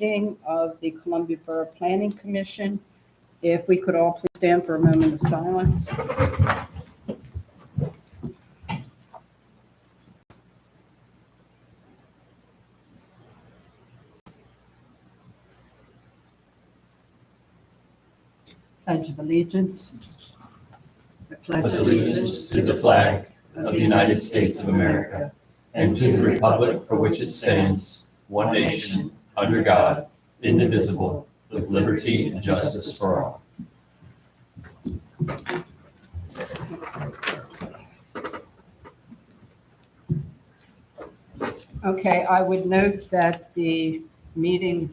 meeting of the Columbia Borough Planning Commission. If we could all please stand for a moment of silence. Pledge of Allegiance. I pledge allegiance to the flag of the United States of America and to the republic for which it stands, one nation, under God, indivisible, with liberty and justice for all. Okay, I would note that the meeting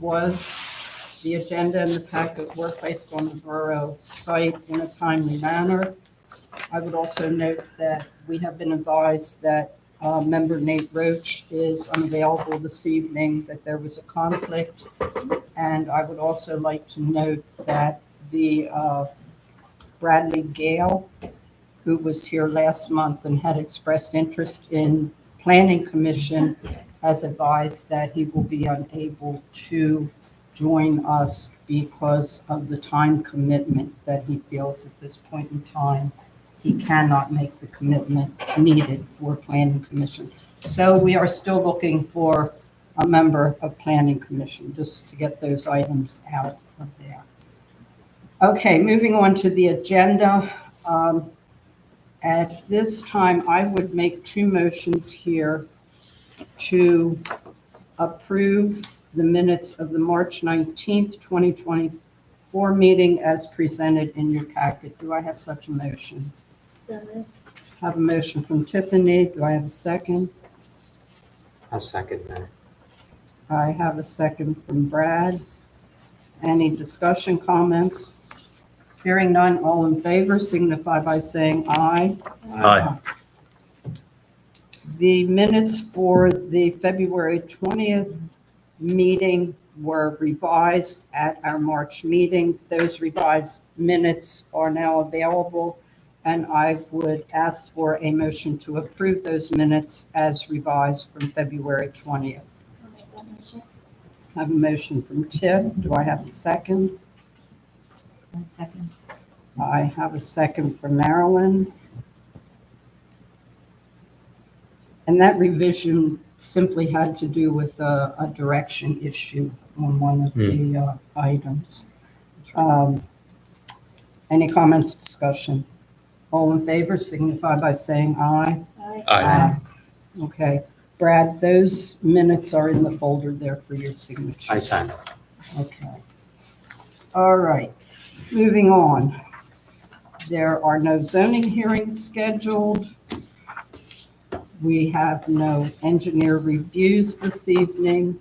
the agenda and the packet were placed on the borough site in a timely manner. I would also note that we have been advised that member Nate Roach is unavailable this evening, that there was a conflict. And I would also like to note that the Bradley Gale, who was here last month and had expressed interest in Planning Commission, has advised that he will be unable to join us because of the time commitment that he feels at this point in time. He cannot make the commitment needed for Planning Commission. So we are still looking for a member of Planning Commission, just to get those items out of there. Okay, moving on to the agenda. At this time, I would make two motions here to approve the minutes of the March 19th, 2024 meeting as presented in your packet. Do I have such a motion? So moved. Have a motion from Tiffany. Do I have a second? I'll second that. I have a second from Brad. Any discussion, comments? Hearing none, all in favor signify by saying aye. Aye. The minutes for the February 20th meeting were revised at our March meeting. Those revised minutes are now available, and I would ask for a motion to approve those minutes as revised from February 20th. I'll make that motion. I have a motion from Tiff. Do I have a second? Second. I have a second from Marilyn. And that revision simply had to do with a direction issue on one of the items. Any comments, discussion? All in favor signify by saying aye. Aye. Okay. Brad, those minutes are in the folder there for your signature. I sign it. Okay. All right. Moving on. There are no zoning hearings scheduled. We have no engineer reviews this evening.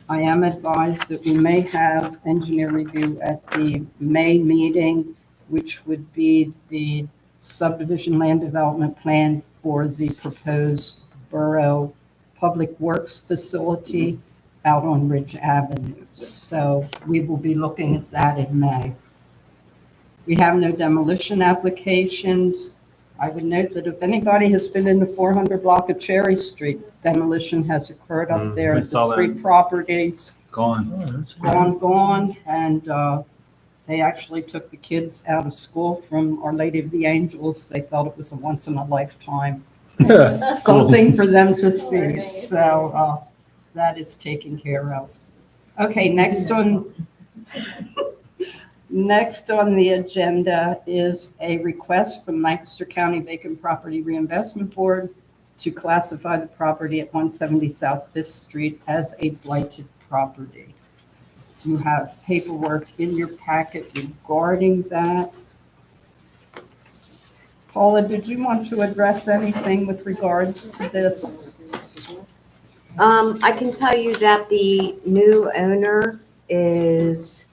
I am advised that we may have engineer review at the May meeting, which would be the subdivision land development plan for the proposed borough public works facility out on Ridge Avenue. So we will be looking at that in May. We have no demolition applications. I would note that if anybody has been in the 400 block of Cherry Street, demolition has occurred up there. I The saw three that. properties Gone. gone, and they actually took the kids out of school from Our Lady of the Angels. They felt it was a once in a lifetime something for them to see. So that is taken care of. Okay, next on the agenda is a request from Lancaster County Vacant Property Reinvestment Board to classify the property at 170 South Fifth Street as a blighted property. You have paperwork in your packet regarding that. Paula, did you want to address anything with regards to this? I can tell you that the new owner is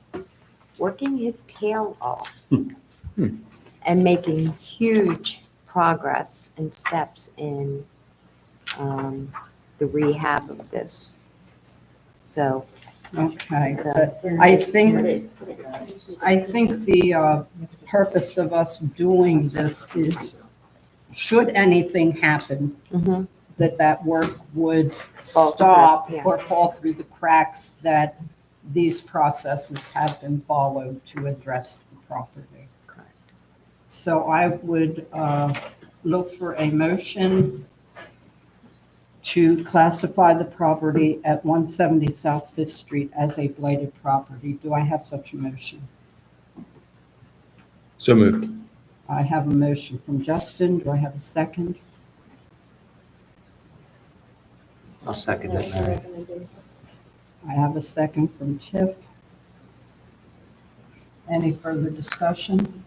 working his tail off and making huge progress and steps in the rehab of this. So, Okay, so I think the purpose of us doing this is, should anything happen, mhm. that work would Fall through, stop yeah. or fall through the cracks, that these processes have been followed to address the property. Correct. So I would look for a motion to classify the property at 170 South Fifth Street as a blighted property. Do I have such a motion? So moved. I have a motion from Justin. Do I have a second? I'll second it, Mary. I have a second from Tiff. Any further discussion?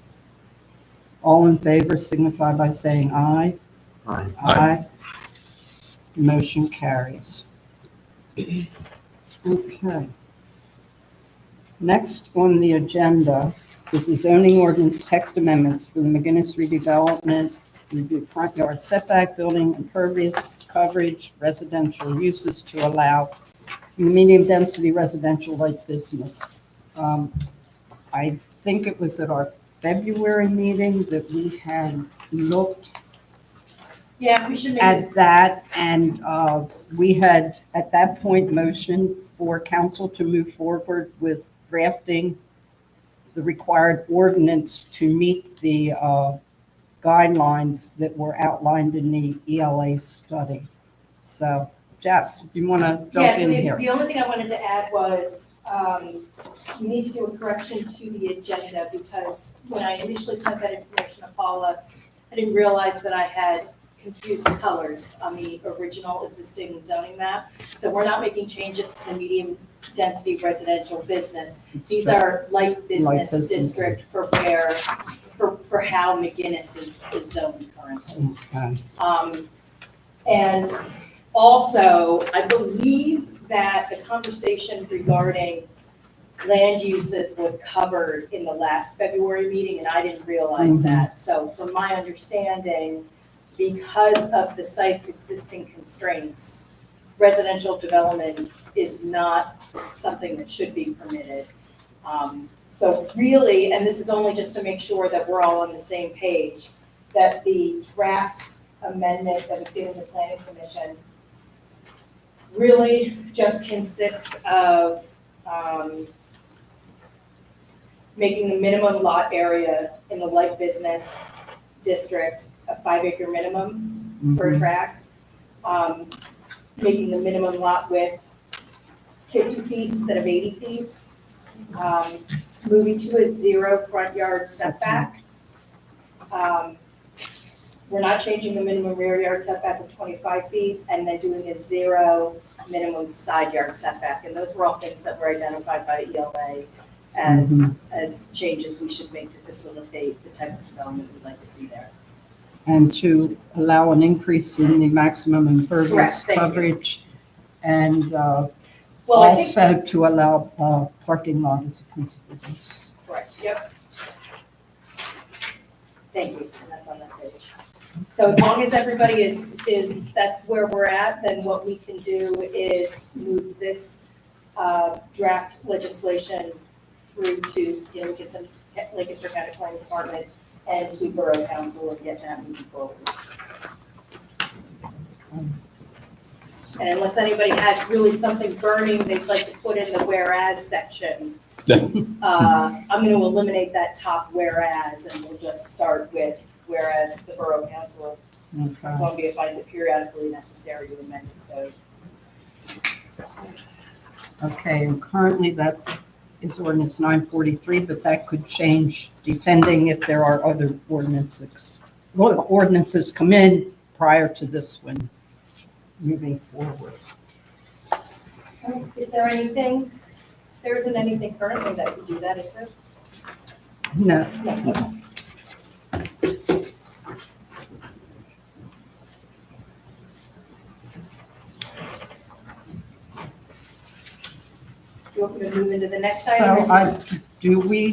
All in favor signify by saying aye. Aye. Aye. Motion carries. Okay. Next on the agenda is the zoning ordinance text amendments for the McGinnis redevelopment, review front yard setback, building impervious coverage, residential uses to allow medium-density residential light business. I think it was at our February meeting that we had looked Yeah, we should make, at that, and we had, at that point, motioned for council to move forward with drafting the required ordinance to meet the guidelines that were outlined in the ELA study. So, Jess, do you want to jump yes, in here? the only thing I wanted to add was, we need to do a correction to the agenda because when I initially sent that information to Paula, I didn't realize that I had confused the colors on the original existing zoning map. So we're not making changes to the medium density residential business. It's These just- are light business business. district for where, for how McGinnis is zoned currently. Okay. And also, I believe that the conversation regarding land uses was covered in the last February meeting, and I didn't realize Mhm. that. So from my understanding, because of the site's existing constraints, residential development is not something that should be permitted. So really, and this is only just to make sure that we're all on the same page, that the draft amendment that was given to the planning commission really just consists of making the minimum lot area in the light business district a 5-acre minimum for a Mhm. tract. Making the minimum lot width 50 feet instead of 80 feet. Moving to a 0 front yard setback. We're not changing the minimum rear yard setback of 25 feet, and then doing a 0 minimum side yard setback. And those were all things that were identified by ELA as changes we should make to facilitate the type of development we'd like to see there. And to allow an increase in the maximum Correct, impervious thank you. coverage, and Well, I think, also to allow parking lot as a principal use. correct, yep. Thank you, and that's on that page. So as long as everybody is, that's where we're at, then what we can do is move this draft legislation through to, Lancaster County Planning Department and to Borough Council and get that moving forward. And unless anybody has really something burning they'd like to put in the whereas section, I'm gonna eliminate that top whereas and we'll just start with whereas the Borough Council of Okay. Columbia finds it periodically necessary to amend its code. Okay, and currently that is ordinance 943, but that could change depending if there are other ordinances. Well, ordinances come in prior to this one moving forward. Is there anything, there isn't anything currently that would do that, is there? No, No. You want me to move into the next so item? do we,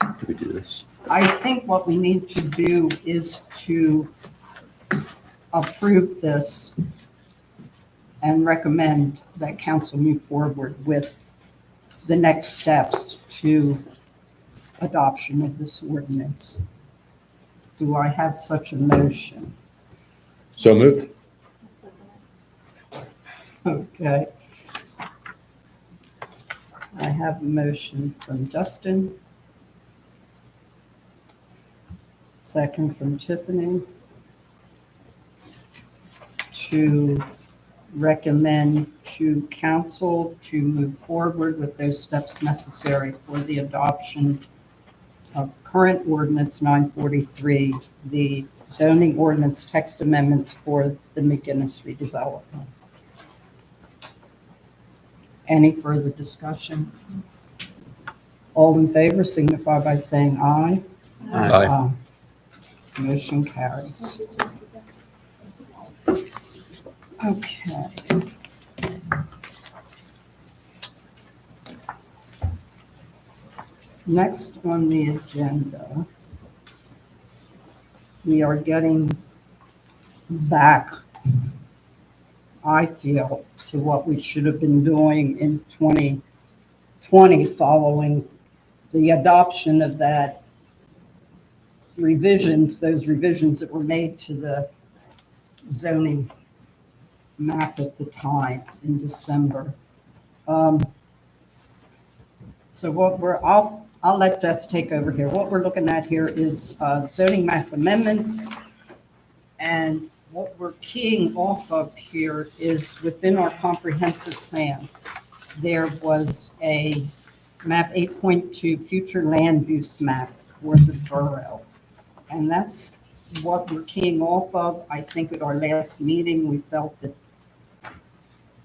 Can we do this? I think what we need to do is to approve this and recommend that council move forward with the next steps to adoption of this ordinance. Do I have such a motion? So moved. Okay. I have a motion from Justin. Second from Tiffany. To recommend to council to move forward with those steps necessary for the adoption of current ordinance 943, the zoning ordinance text amendments for the McGinnis redevelopment. Any further discussion? All in favor signify by saying aye. Aye. Motion carries. Okay. Next on the agenda, we are getting back, I feel, to what we should have been doing in 2020 following the adoption of that those revisions that were made to the zoning map at the time in December. So I'll let Jess take over here. What we're looking at here is zoning map amendments. And what we're keying off of here is within our comprehensive plan, there was a map 8.2 future land use map for the borough. And that's what we're keying off of. I think at our last meeting, we felt that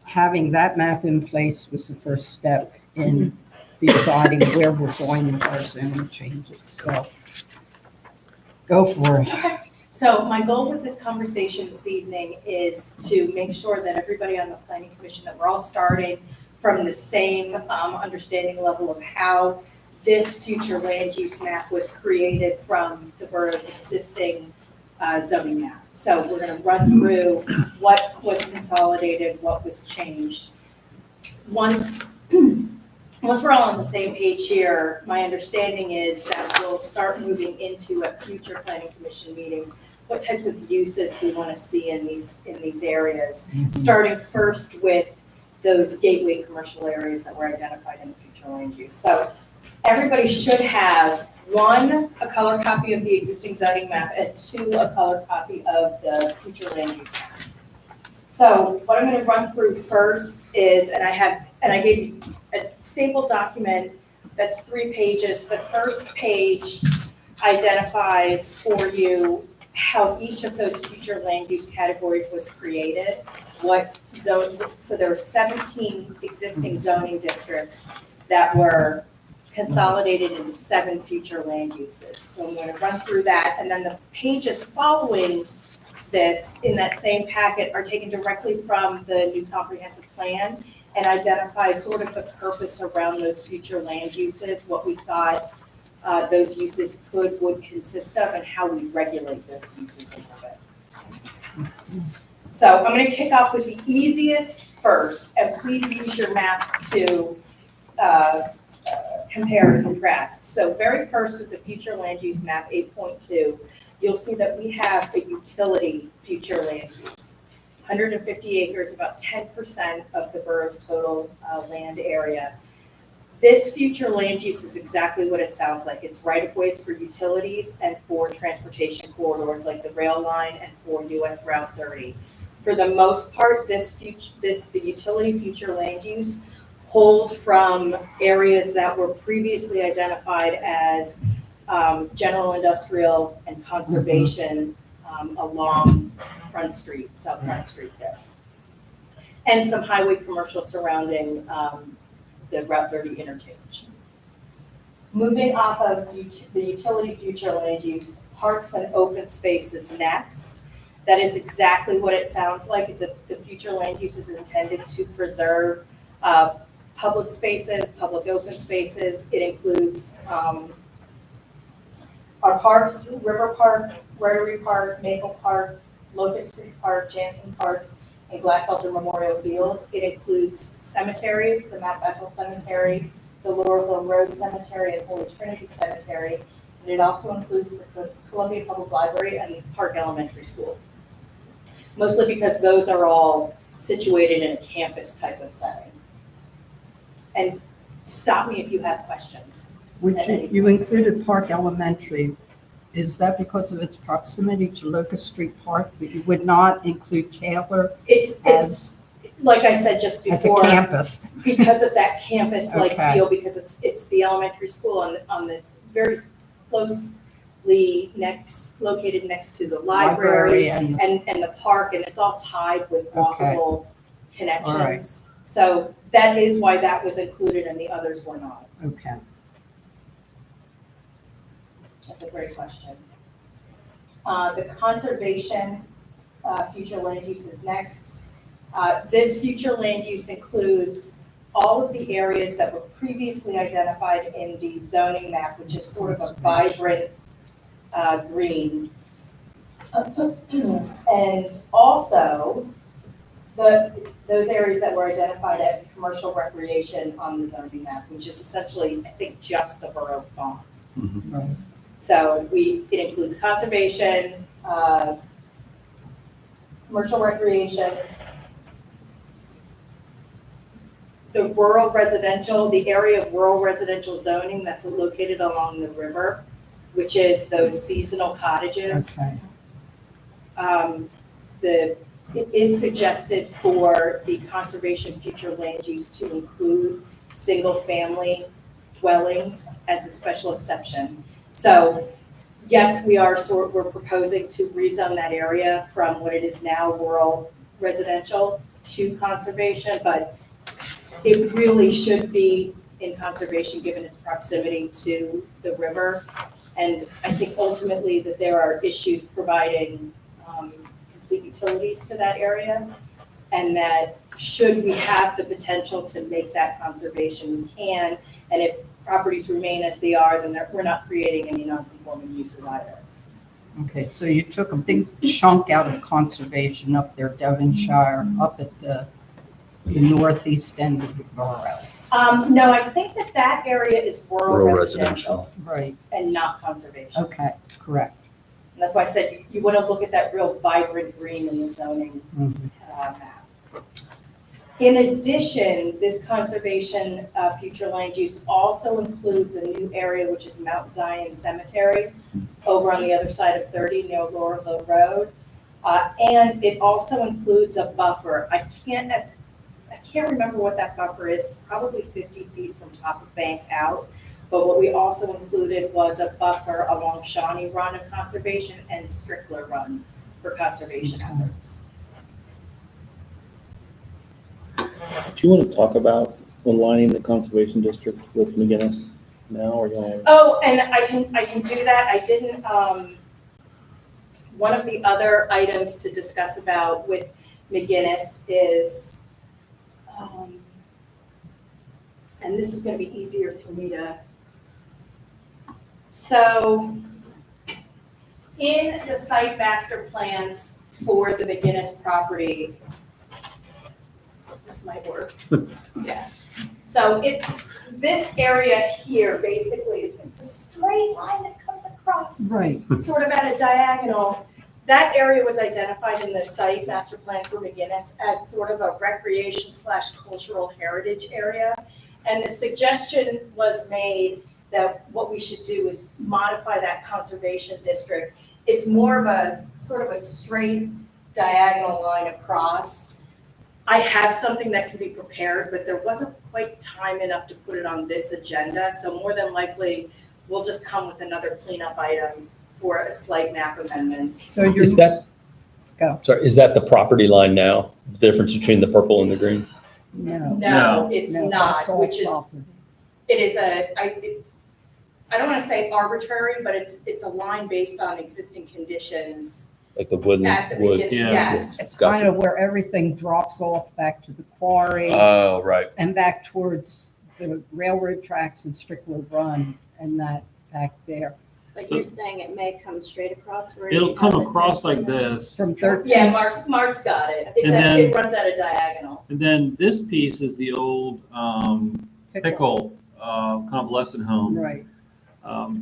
having that map in place was the first step in deciding where we're going with our zoning changes. So go for it. So my goal with this conversation this evening is to make sure that everybody on the planning commission, that we're all starting from the same understanding level of how this future land use map was created from the borough's existing zoning map. So we're going to run through what was consolidated, what was changed. Once we're all on the same page here, my understanding is that we'll start moving into at future planning commission meetings what types of uses we want to see in these areas, starting first with those gateway commercial areas that were identified in the future land use. So everybody should have one, a color copy of the existing zoning map, and two, a color copy of the future land use map. So what I'm going to run through first is, and I gave you a stapled document that's 3 pages. The first page identifies for you how each of those future land use categories was created, what zone, so there were 17 existing zoning districts that were consolidated into 7 future land uses. So I'm going to run through that, and then the pages following this in that same packet are taken directly from the new comprehensive plan and identify sort of the purpose around those future land uses, what we thought those uses would consist of, and how we regulate those uses a little bit. So I'm going to kick off with the easiest first, and please use your maps to compare and contrast. So very first with the future land use map 8.2, you'll see that we have a utility future land use. 150 acres, about 10% of the borough's total land area. This future land use is exactly what it sounds like. It's right-of-ways for utilities and for transportation corridors like the rail line and for US Route 30. For the most part, the utility future land use hold from areas that were previously identified as general industrial and conservation along Front Street, South Front Street there. And some highway commercial surrounding the Route 30 interchange. Moving off of the utility future land use, parks and open space is next. That is exactly what it sounds like. The future land use is intended to preserve public spaces, public open spaces. It includes our parks, River Park, Rotary Park, Maple Park, Locust Street Park, Jansen Park, and Gladfelter Memorial Field. It includes cemeteries, the Mount Bethel Cemetery, the Laurel Hill Road Cemetery, and Holy Trinity Cemetery. And it also includes the Columbia Public Library and the Park Elementary School. Mostly because those are all situated in a campus type of setting. And stop me if you have questions. Which you included Park Elementary. Is that because of its proximity to Locust Street Park, that you would not include Taylor It's, as, like I said just as a before, campus? because of that campus-like Okay. feel, because it's the elementary school on this very closely located next to the library And, and the park, and it's all tied with Okay. walkable connections. So that is why that was included and the others were not. okay. That's a great question. The conservation, future land use is next. This future land use includes all of the areas that were previously identified in the zoning map, which is sort of a vibrant green. And also, those areas that were identified as commercial recreation on the zoning map, which is essentially, I think, just the borough farm. Right. So it includes conservation, commercial recreation, the rural residential, the area of rural residential zoning that's located along the river, which is those seasonal cottages. Okay. It is suggested for the conservation future land use to include single-family dwellings as a special exception. So, yes, we're proposing to rezone that area from what it is now rural residential to conservation, but it really should be in conservation given its proximity to the river. And I think ultimately that there are issues providing complete utilities to that area. And that should we have the potential to make that conservation, we can. And if properties remain as they are, then we're not creating any non-conforming uses either. Okay, so you took a big chunk out of conservation up there, Devonshire, up at the northeast end of the borough. No, I think that area is rural residential Right, and not conservation. okay, correct. And that's why I said you want to look at that real vibrant green in the zoning Mhm. map. In addition, this conservation future land use also includes a new area, which is Mount Zion Cemetery over on the other side of 30 near Laurel Hill Road. And it also includes a buffer. I can't remember what that buffer is. It's probably 50 feet from top of bank out. But what we also included was a buffer along Shawnee Run of conservation and Strickler Run for conservation efforts. Do you want to talk about aligning the conservation district with McGinnis now, or you want? Oh, and I can do that. I didn't, one of the other items to discuss about with McGinnis is, and this is gonna be easier for me to, so in the site master plans for the McGinnis property, this might work, yeah. So it's, this area here, basically, it's a straight line that comes across, Right, sort of at a diagonal. That area was identified in the site master plan for McGinnis as sort of a recreation / cultural heritage area. And the suggestion was made that what we should do is modify that conservation district. It's more of a sort of a straight diagonal line across. I have something that can be prepared, but there wasn't quite time enough to put it on this agenda. So more than likely, we'll just come with another cleanup item for a slight map amendment. so you're, Is that, Go. sorry, is that the property line now? The difference between the purple and the green? no. No, it's no, not, that's all which is, property. it is I don't want to say arbitrary, but it's a line based on existing conditions Like the wood? at the wood. beginning, Yeah. yes. It's Gotcha. kind of where everything drops off back to the quarry Oh, right. and back towards the railroad tracks and Strickler Run and that back there. But you're saying it may come straight across where It'll you come have it across next like to it? this, From 13th. Yeah, Mark's got it. And then- It runs at a diagonal. and then this piece is the old pickle convalescent home. Right,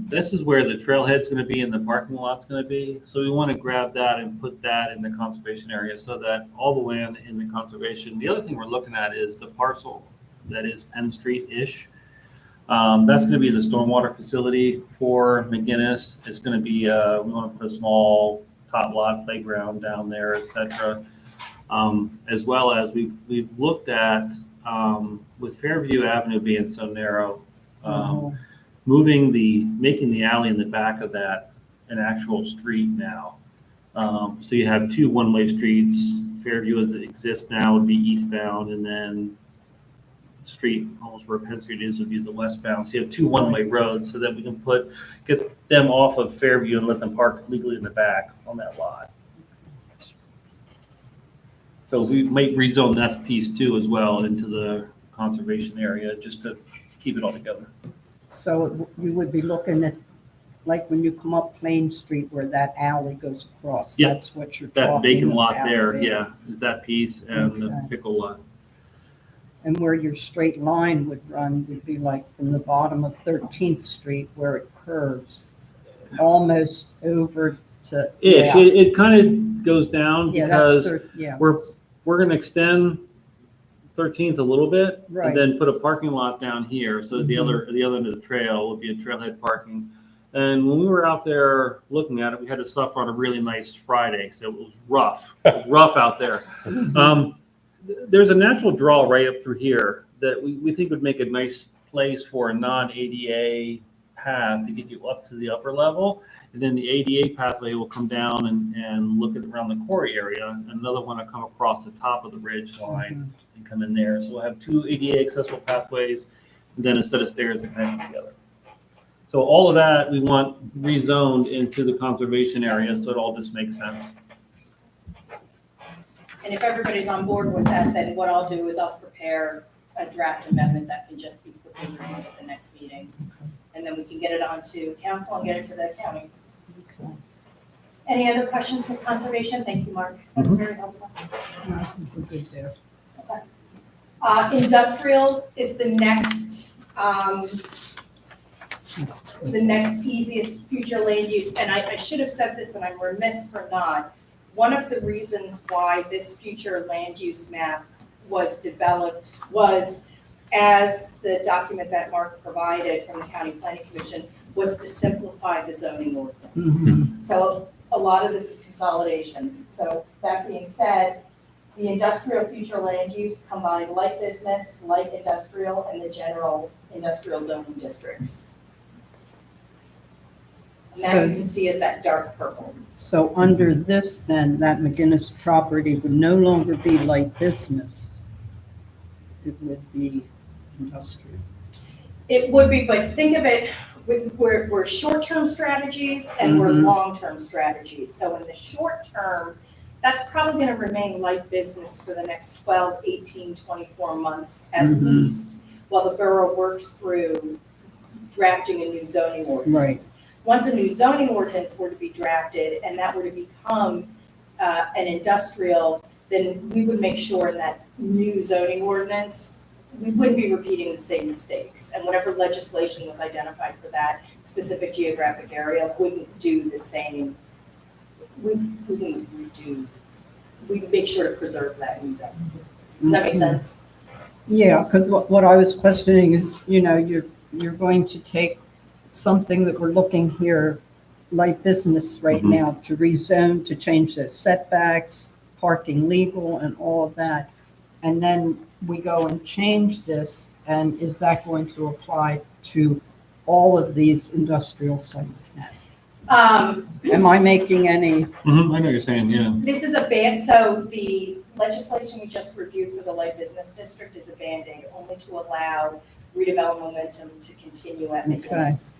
This is where the trailhead's going to be and the parking lot's going to be. So we want to grab that and put that in the conservation area so that all the land in the conservation. The other thing we're looking at is the parcel that is Penn Street-ish. That's gonna be the stormwater facility for McGinnis. It's gonna be, we wanna put a small top lot playground down there, et cetera. As well as we've looked at, with Fairview Avenue being so narrow, making the alley in the back of that an actual street now. So you have two one-way streets. Fairview as it exists now would be eastbound, and then street, almost where Penn Street is, would be the westbound. So you have two one-way roads so that we can get them off of Fairview and let them park legally in the back on that lot. So we might rezone that piece too as well into the conservation area, just to keep it all together. So you would be looking at, like when you come up Plain Street where that alley goes across, Yep. that's what you're talking That about. vacant lot there, yeah, is that piece and the Okay. pickle lot. And where your straight line would run would be like from the bottom of 13th Street where it curves almost over to. Ish, Yeah, it kind of goes down yeah, that's, because yeah. we're gonna extend 13th a little bit Right. and then put a parking lot down here. So the Mhm. other end of the trail would be a trailhead parking. And when we were out there looking at it, we had to suffer on a really nice Friday, so it was rough. It was rough out there. There's a natural draw right up through here that we think would make a nice place for a non-ADA path to get you up to the upper level. And then the ADA pathway will come down and look at around the quarry area. Another one will come across the top of the ridge line and come in there. So we'll have two ADA accessible pathways, and then a set of stairs that connect together. So all of that we want rezoned into the conservation area, so it all just makes sense. And if everybody's on board with that, then what I'll do is I'll prepare a draft amendment that can just be quickly reviewed at the next meeting. And then we can get it on to council and get it to the county. Okay. Any other questions with conservation? Thank you, Mark. That was very helpful. I think we're good there. Industrial is the next, That's the next easiest future land use, and I should have said this and I'm remiss for not. One of the reasons why this future land use map was developed was, as the document that Mark provided from the County Planning Commission, was to simplify the zoning ordinance. Mhm. So a lot of this is consolidation. So that being said, the industrial future land use combined light business, light industrial, and the general industrial zoning districts. And that you can see is that dark purple. So under this, then, that McGinnis property would no longer be light business. It would be industrial. It would be, but think of it, we're short-term strategies and we're Mhm. long-term strategies. So in the short term, that's probably gonna remain light business for the next 12, 18, 24 months at Mhm. least, while the borough works through drafting a new zoning ordinance. Once a new zoning ordinance were to be drafted and that were to become an industrial, then we would make sure in that new zoning ordinance, we wouldn't be repeating the same mistakes. And whatever legislation was identified for that specific geographic area wouldn't do the same. We make sure to preserve that new zone. Does that make sense? Yeah, because what I was questioning is, you're going to take something that we're looking here, light business right Mhm. now, to rezone, to change the setbacks, parking legal and all of that. And then we go and change this, and is that going to apply to all of these industrial sites now? Am I making any? I know what you're saying, yeah. This is a so the legislation we just reviewed for the light business district is a Band-Aid, only to allow redevelopment momentum to continue at McGinnis.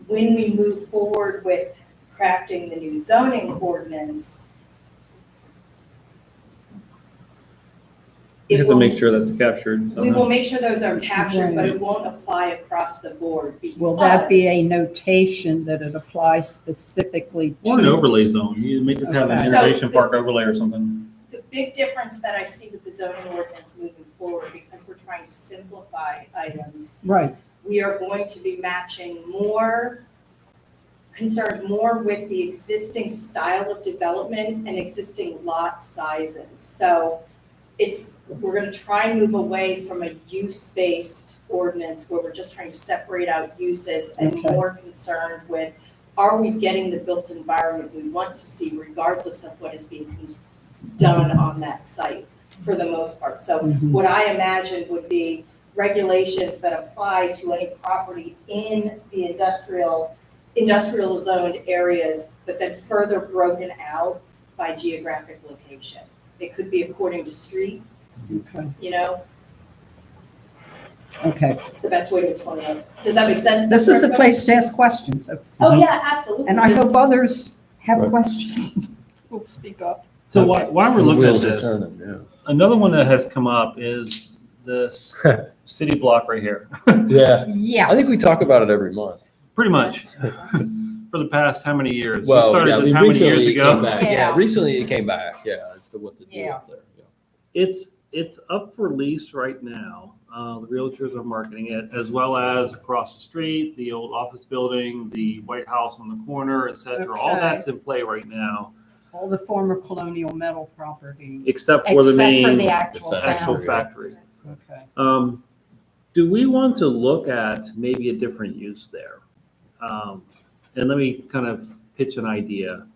When we move forward with crafting the new zoning ordinance, You it have to will, make sure that's captured we somehow. will make sure those are captured, but Right. it won't apply across the board because. Will that be a notation that it applies specifically Or an to? overlay zone. You may just have an Okay. So innovation the- park overlay or something. The big difference that I see with the zoning ordinance moving forward, because we're trying to simplify items, Right, we are going to be concerned more with the existing style of development and existing lot sizes. So we're gonna try and move away from a use-based ordinance where we're just trying to separate out uses and Okay. more concerned with, are we getting the built environment we want to see regardless of what is being done on that site for the most part? So Mhm. what I imagine would be regulations that apply to any property in the industrial zoned areas, but then further broken out by geographic location. It could be according to street, Okay, you know, okay. it's the best way to explain it. Does that make sense? This is the everybody? place to ask questions, Oh, yeah, absolutely. and I Just- hope others have Right. questions. Will speak up. So while we're looking at Wheels are this, turning, yeah. another one that has come up is this city block right here. Yeah, I Yeah, think we talk about it every month. Pretty much for the past how many years? Well, We started yeah, I this mean, how many recently years it ago? came back. Yeah. Yeah, recently it came back, yeah, as to what to do Yeah. up there. Yeah. It's up for lease right now. The realtors are marketing it, as well as across the street, the old office building, the White House on the corner, et cetera. All Okay. that's in play right now, all the former colonial metal property, except for the except for main the actual the actual foundry. factory. Okay. Do we want to look at maybe a different use there? And let me kind of pitch an idea.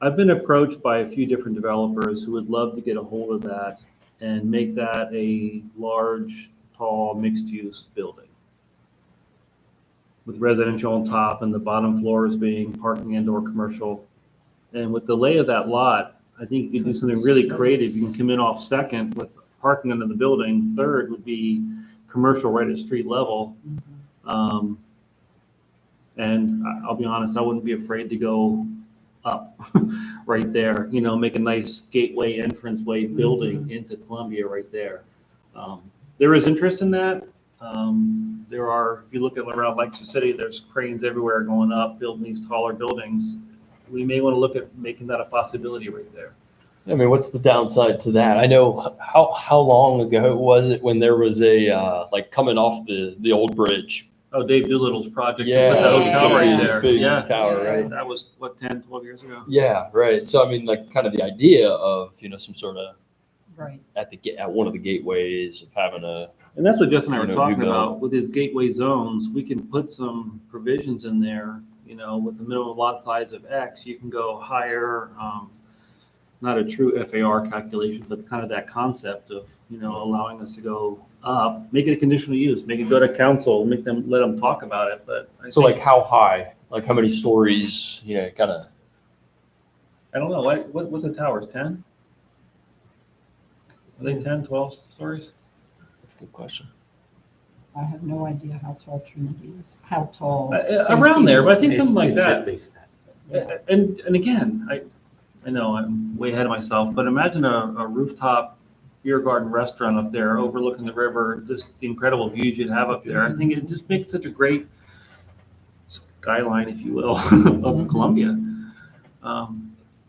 I've been approached by a few different developers who would love to get a hold of that and make that a large, tall, mixed-use building with residential on top and the bottom floors being parking and/or commercial. And with the lay of that lot, I think you could do something really creative. You can come in off Second with parking under the building. Third would be commercial right at street level. And I'll be honest, I wouldn't be afraid to go up right there, you know, make a nice gateway entranceway building into Columbia right there. There is interest in that. There are, if you look at around Lancaster City, there's cranes everywhere going up, building these taller buildings. We may want to look at making that a possibility right there. I mean, what's the downside to that? I know, how long ago was it when there was a, like coming off the old bridge? Oh, Dave Doolittle's project, Yeah. with the hotel right Yeah. there. Big Yeah, tower, right? that was, what, 10, 12 years ago? Yeah, right. So I mean, like kind of the idea of, some sort of Right. at one of the gateways of having a, And that's what Justin and I were You know, talking you go- about with his gateway zones. We can put some provisions in there, with the minimum lot size of X, you can go higher, not a true FAR calculation, but kind of that concept of, allowing us to go up, make it a conditional use, make it go to council, let them talk about it. But I so think- like how high, like how many stories, kind of. I don't know, what's the towers, 10? Are they 10, 12 stories? That's a good question. I have no idea how tall Trinity is, how tall. Around there, but I think It's- something like it's that. at least that. Yeah. And again, I know I'm way ahead of myself, but imagine a rooftop beer garden restaurant up there overlooking the river, just the incredible views you'd have up there. I think it just makes such a great skyline, if you will, of Columbia.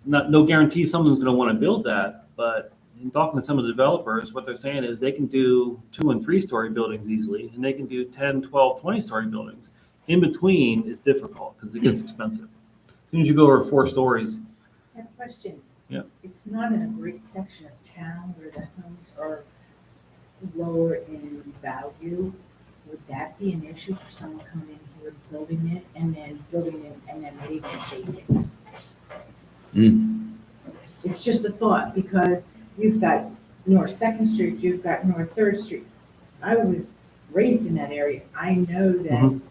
No guarantee someone's going to want to build that, but in talking to some of the developers, what they're saying is they can do 2- and 3-story buildings easily, and they can do 10, 12, 20-story buildings. In between is difficult because it gets expensive. As soon as you go over 4 stories, I have a question. Yeah. It's not in a great section of town where the homes are lower in value. Would that be an issue for someone coming in here, building it, and then leaving it vacant? It's just a thought, because you've got North Second Street, you've got North Third Street. I was raised in that area. I know that Mhm.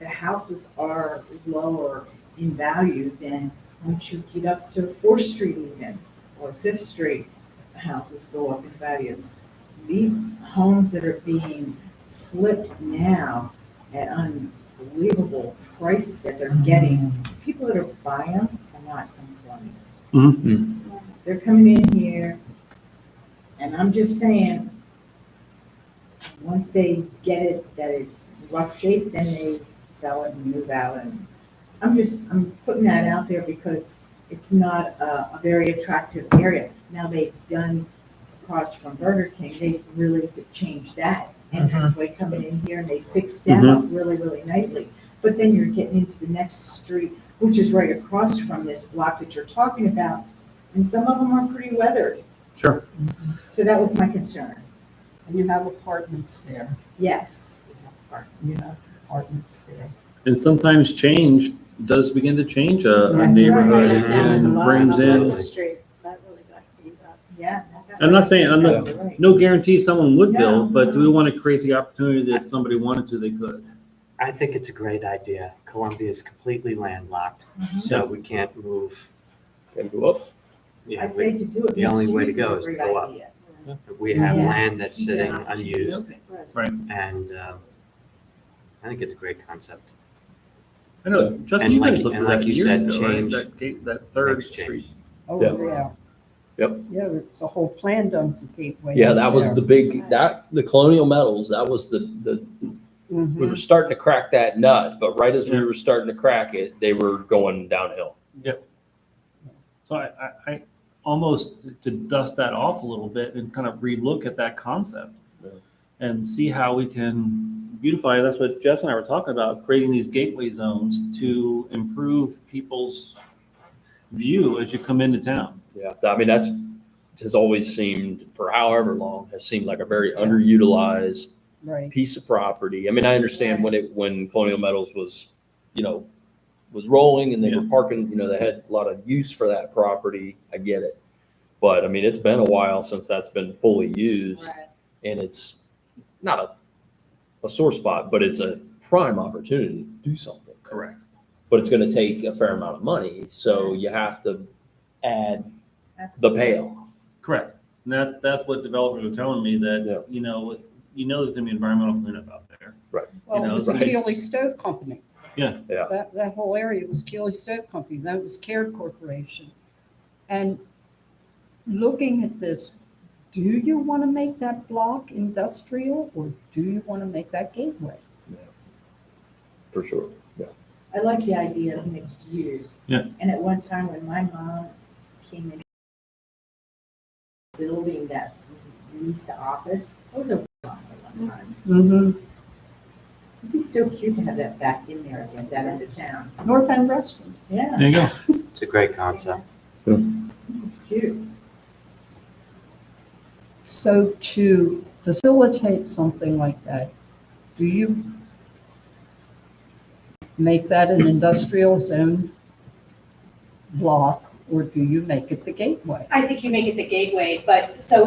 the houses are lower in value than once you get up to Fourth Street even, or Fifth Street, the houses go up in value. These homes that are being flipped now at unbelievable prices that they're getting, people that are buying them are not from Columbia. They're coming in here, and I'm just saying, once they get it, that it's rough shape, then they sell it and move out. And I'm putting that out there because it's not a very attractive area. Now they've done across from Burger King, they've really changed that entranceway coming in here, and they fixed them up really, really nicely. But then you're getting into the next street, which is right across from this block that you're talking about, and some of them are pretty weathered. Sure. So that was my concern. And you have apartments there. Yes. You have apartments there. And sometimes change does begin to change a Yeah, neighborhood right. and Yeah. brings in. The street, that really got cleaned up. Yeah. I'm not saying, I'm not, You're right. no guarantee someone would No. build, but do we want to create the opportunity that somebody wanted to, they could? I think it's a great idea. Columbia is completely landlocked, so we can't move. Can go up. You I know, say to do it. the only mixed way to use is go a is to great go up. idea. we have Yeah. land that's sitting Yeah. unused, Right. and I think it's a great concept. I know, Justin, And you like- guys looked at and like that you years said, ago, right? change That gate, that third makes street. change. Oh, Yeah. yeah. Yep. Yeah, it's a whole plan done for Gateway. Yeah, that was there. the big, the Colonial Metals, that was we Mhm. were starting to crack that nut, but right as we were starting to crack it, they were going downhill. So I almost to dust that off a little bit and kind of relook at that concept Yeah. and see how we can beautify. That's what Jess and I were talking about, creating these gateway zones to improve people's view as you come into town. Yeah, I mean, that's, has always seemed, for however long, has seemed like a very underutilized Right. piece of property. I mean, I understand when Colonial Metals was, was rolling and they were parking, they had a lot of use for that property. I get it. But I mean, it's been a while since that's been fully used, Right. and it's not a sore spot, but it's a prime opportunity to do something. Correct. But it's going to take a fair amount of money, so you have to add the payoff. Correct. And that's what developers are telling me that, Yeah. there's gonna be environmental cleanup out there. Well, know, it was the right. Keeley Stove Company. Yeah. Yeah. That whole area was Keeley Stove Company. That was Caird Corporation. And looking at this, do you want to make that block industrial or do you want to make that gateway? For sure. I like the idea of mixed use. Yeah. And at one time when my mom came in building that leased the office, it was a at one time. Mm-hmm. It'd be so cute to have that back in there again, that in the town. North End Restaurant. Yeah, There you go. It's a great concept. it's cute. So to facilitate something like that, do you make that an industrial zone block or do you make it the gateway? I think you make it the gateway, but so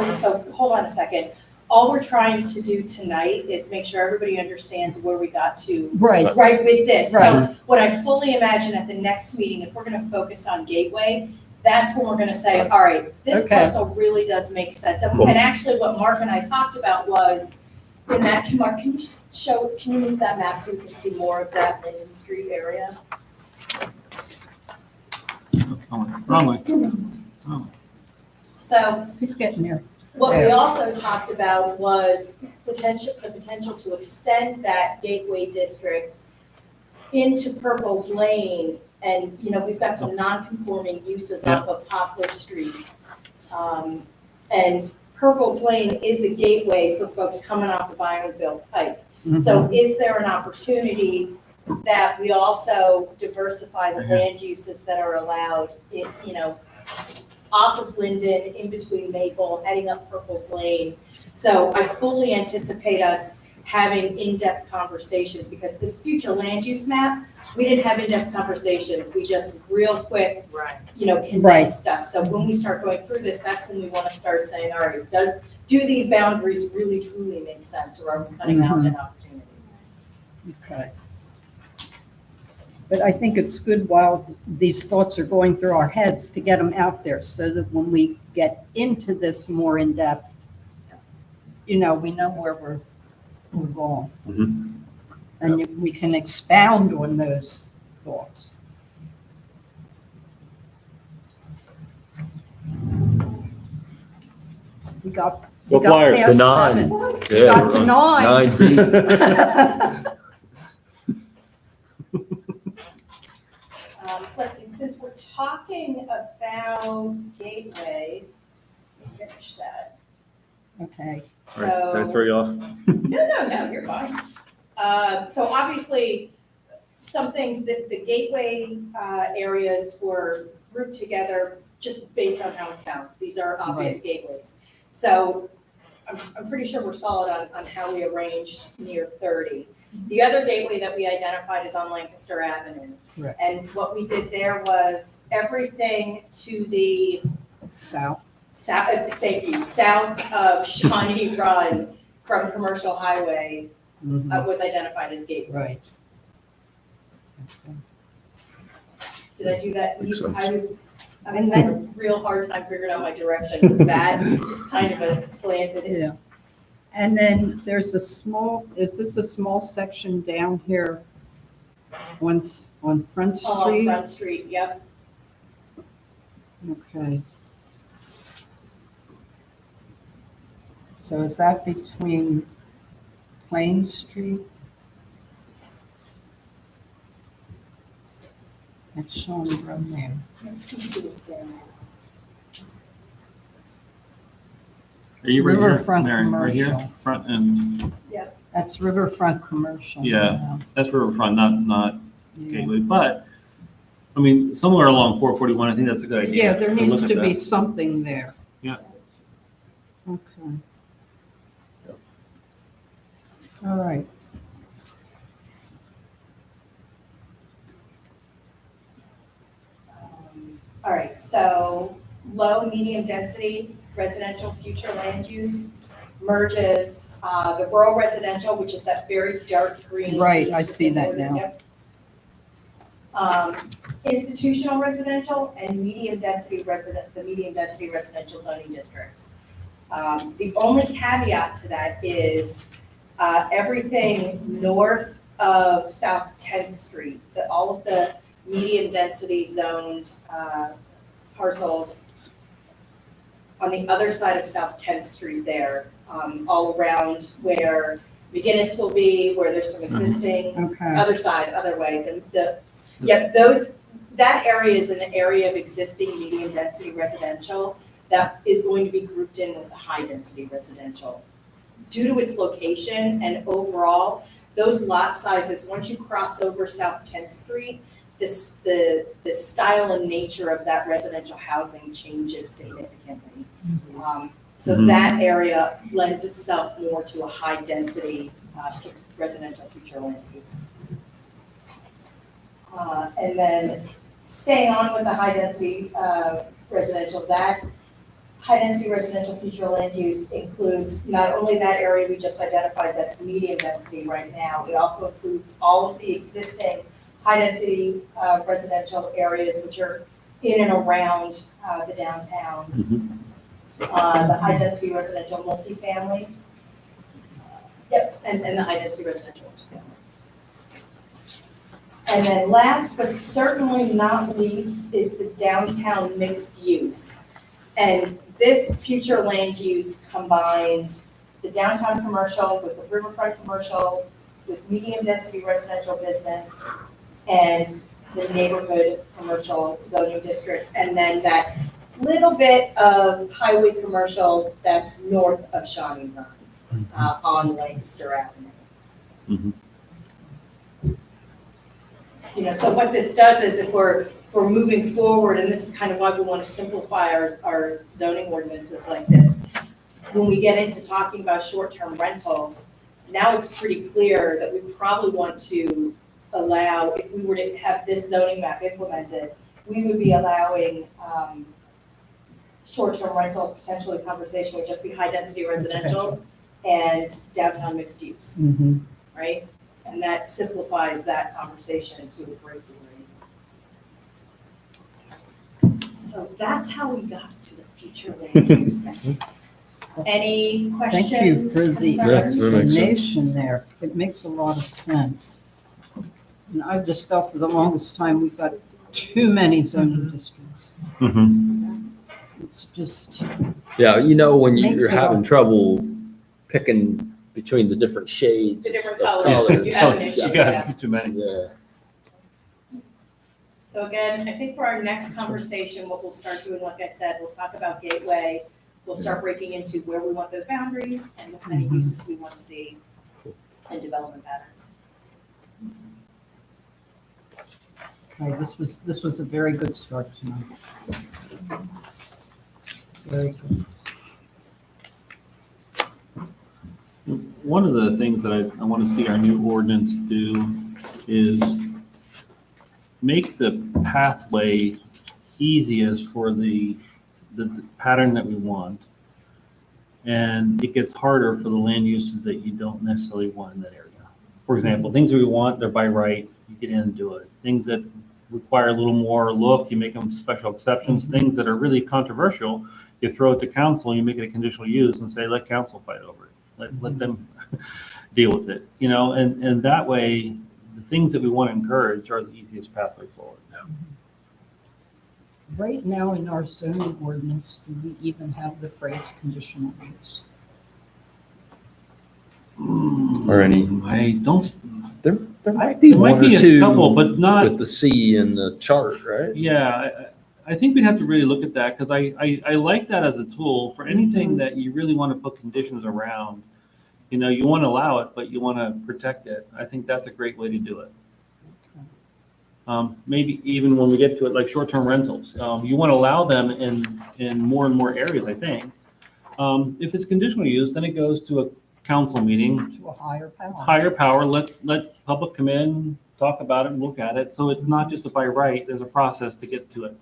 hold on a second. All we're trying to do tonight is make sure everybody understands where we got to Right, right with this. So Right. what I fully imagine at the next meeting, if we're gonna focus on gateway, that's when we're gonna say, all right, this Okay. parcel really does make sense. And actually what Mark and I talked about was, in that, Mark, can you move that map so we can see more of that Linden Street area? Wrong way. Oh. So he's getting there. what we Yeah. also talked about was the potential to extend that gateway district into Purple's Lane. And, we've got some non-conforming uses off of Poplar Street. And Purple's Lane is a gateway for folks coming off of Ironville Pike. So is there an opportunity that we also diversify the land uses that are allowed, off of Linden, in between Maple, heading up Purple's Lane? So I fully anticipate us having in-depth conversations, because this future land use map, we didn't have in-depth conversations, we just real quick, Right. Right. condensed stuff. So when we start going through this, that's when we want to start saying, all right, do these boundaries really truly make sense, or are we cutting out an opportunity? Okay. But I think it's good while these thoughts are going through our heads to get them out there so that when we get into this more in depth, we know where we're going. Mhm. And we can expound on those thoughts. We got Go Flyers, to past 9. 7. Yeah, Got we're to on 9. 9B. Let's see, since we're talking about Gateway, let me finish that. Okay. All right, did I throw you off? No, you're fine. So obviously, some things that the Gateway areas were grouped together just based on how it sounds. These are obvious gateways. So I'm pretty sure we're solid on how we arranged near 30. The other gateway that we identified is on Lancaster Avenue. Correct. And what we did there was everything to the South. thank you, south of Shawnee Run from Commercial Highway Mhm. was identified as gateway. Right. Okay. Did I do that? Makes sense. I was having a real hard time figuring out my directions. That kind of a slanted. Yeah. And then there's a small, is this a small section down here on Front On Street? Front Street, yep. Okay. So is that between Plain Street? That's Shawnee Road there. Let me see what's there. Are you right here, Riverfront Mary? Right here, Commercial. front and, That's Riverfront Commercial. Yeah. that's Riverfront, not Yeah. Gateway, but, I mean, somewhere along 441, I think that's a good idea. Yeah, there needs look to at be that. something there. Yeah. Okay. All right. All right, so low, medium density residential future land use merges the rural residential, which is that very dark green. Right, I piece see in that order, now. yep. Institutional residential and medium density the medium density residential zoning districts. The only caveat to that is everything north of South 10th Street, all of the medium density zoned parcels on the other side of South 10th Street there, all around where McGinnis will be, where there's some existing, Okay. other side, other way, that area is an area of existing medium density residential that is going to be grouped in with the high density residential. Due to its location and overall, those lot sizes, once you cross over South 10th Street, the style and nature of that residential housing changes significantly. So Mhm. that area lends itself more to a high density residential future land use. And then staying on with the high density residential, that high density residential future land use includes not only that area we just identified that's medium density right now, it also includes all of the existing high density residential areas which are in and around the downtown. The high density residential multifamily. Yep, and the high density residential multifamily. And then last but certainly not least is the downtown mixed use. And this future land use combines the downtown commercial with the riverfront commercial, with medium density residential business, and the neighborhood commercial zoning district, and then that little bit of highway commercial that's north of Shawnee Run, on Lancaster Avenue. Mhm. You know, so what this does is if we're moving forward, and this is kind of why we want to simplify our zoning ordinances like this, when we get into talking about short-term rentals, now it's pretty clear that we probably want to allow, if we were to have this zoning map implemented, we would be allowing short-term rentals, potentially conversation would just be high-density residential and downtown mixed use, Mhm. right? And that simplifies that conversation to a great degree. So that's how we got to the future land use. Any Thank you questions, for the Yes, concerns? that makes sense. explanation there. It makes a lot of sense. And I've just felt for the longest time, we've got too many zoning districts. Mhm. It's just, Yeah, you know, when Makes you're it having all- trouble picking between the different shades. The different of colors, color. you have an issue, You yeah. got too many. Yeah. So again, I think for our next conversation, what we'll start doing, like I said, we'll talk about gateway. We'll start breaking into where we want those boundaries and what kind of Mhm. uses we want to see and development patterns. okay, this was a very good start tonight. Very good. One of the things that I want to see our new ordinance do is make the pathway easiest for the pattern that we want. And it gets harder for the land uses that you don't necessarily want in that area. For example, things that we want, they're by right, you get in and do it. Things that require a little more look, you make them special exceptions. Things that are really controversial, you throw it to council, you make it a conditional use and say, let council fight over it. Let them deal with it, you know, and that way, the things that we want to encourage are the easiest pathway forward. Right now in our zoning ordinance, do we even have the phrase conditional use? Or any- I don't, There might be there might one or be a two couple, but not, with the C in the chart, right? yeah, I think we'd have to really look at that, because I like that as a tool for anything that you really want to put conditions around. You know, you want to allow it, but you want to protect it. I think that's a great way to do it. Maybe even when we get to it, like short-term rentals, you want to allow them in more and more areas, I think. If it's conditional use, then it goes to a council meeting, To a higher power? higher power, let public come in, talk about it and look at it. So it's not just a by right, there's a process to get to it.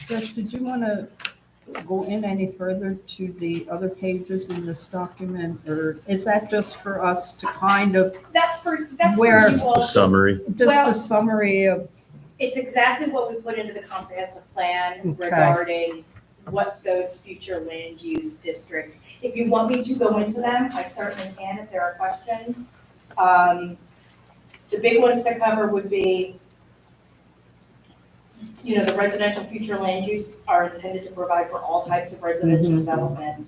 Jess, did you want to go in any further to the other pages in this document? Or is that just for us to kind of, That's for Where- you Just all. the summary. just Well- a summary of, It's exactly what we put into the comprehensive plan Okay. regarding what those future land use districts. If you want me to go into them, I certainly can if there are questions. The big ones to cover would be, you know, the residential future land use are intended to provide for all types of residential Mhm. development,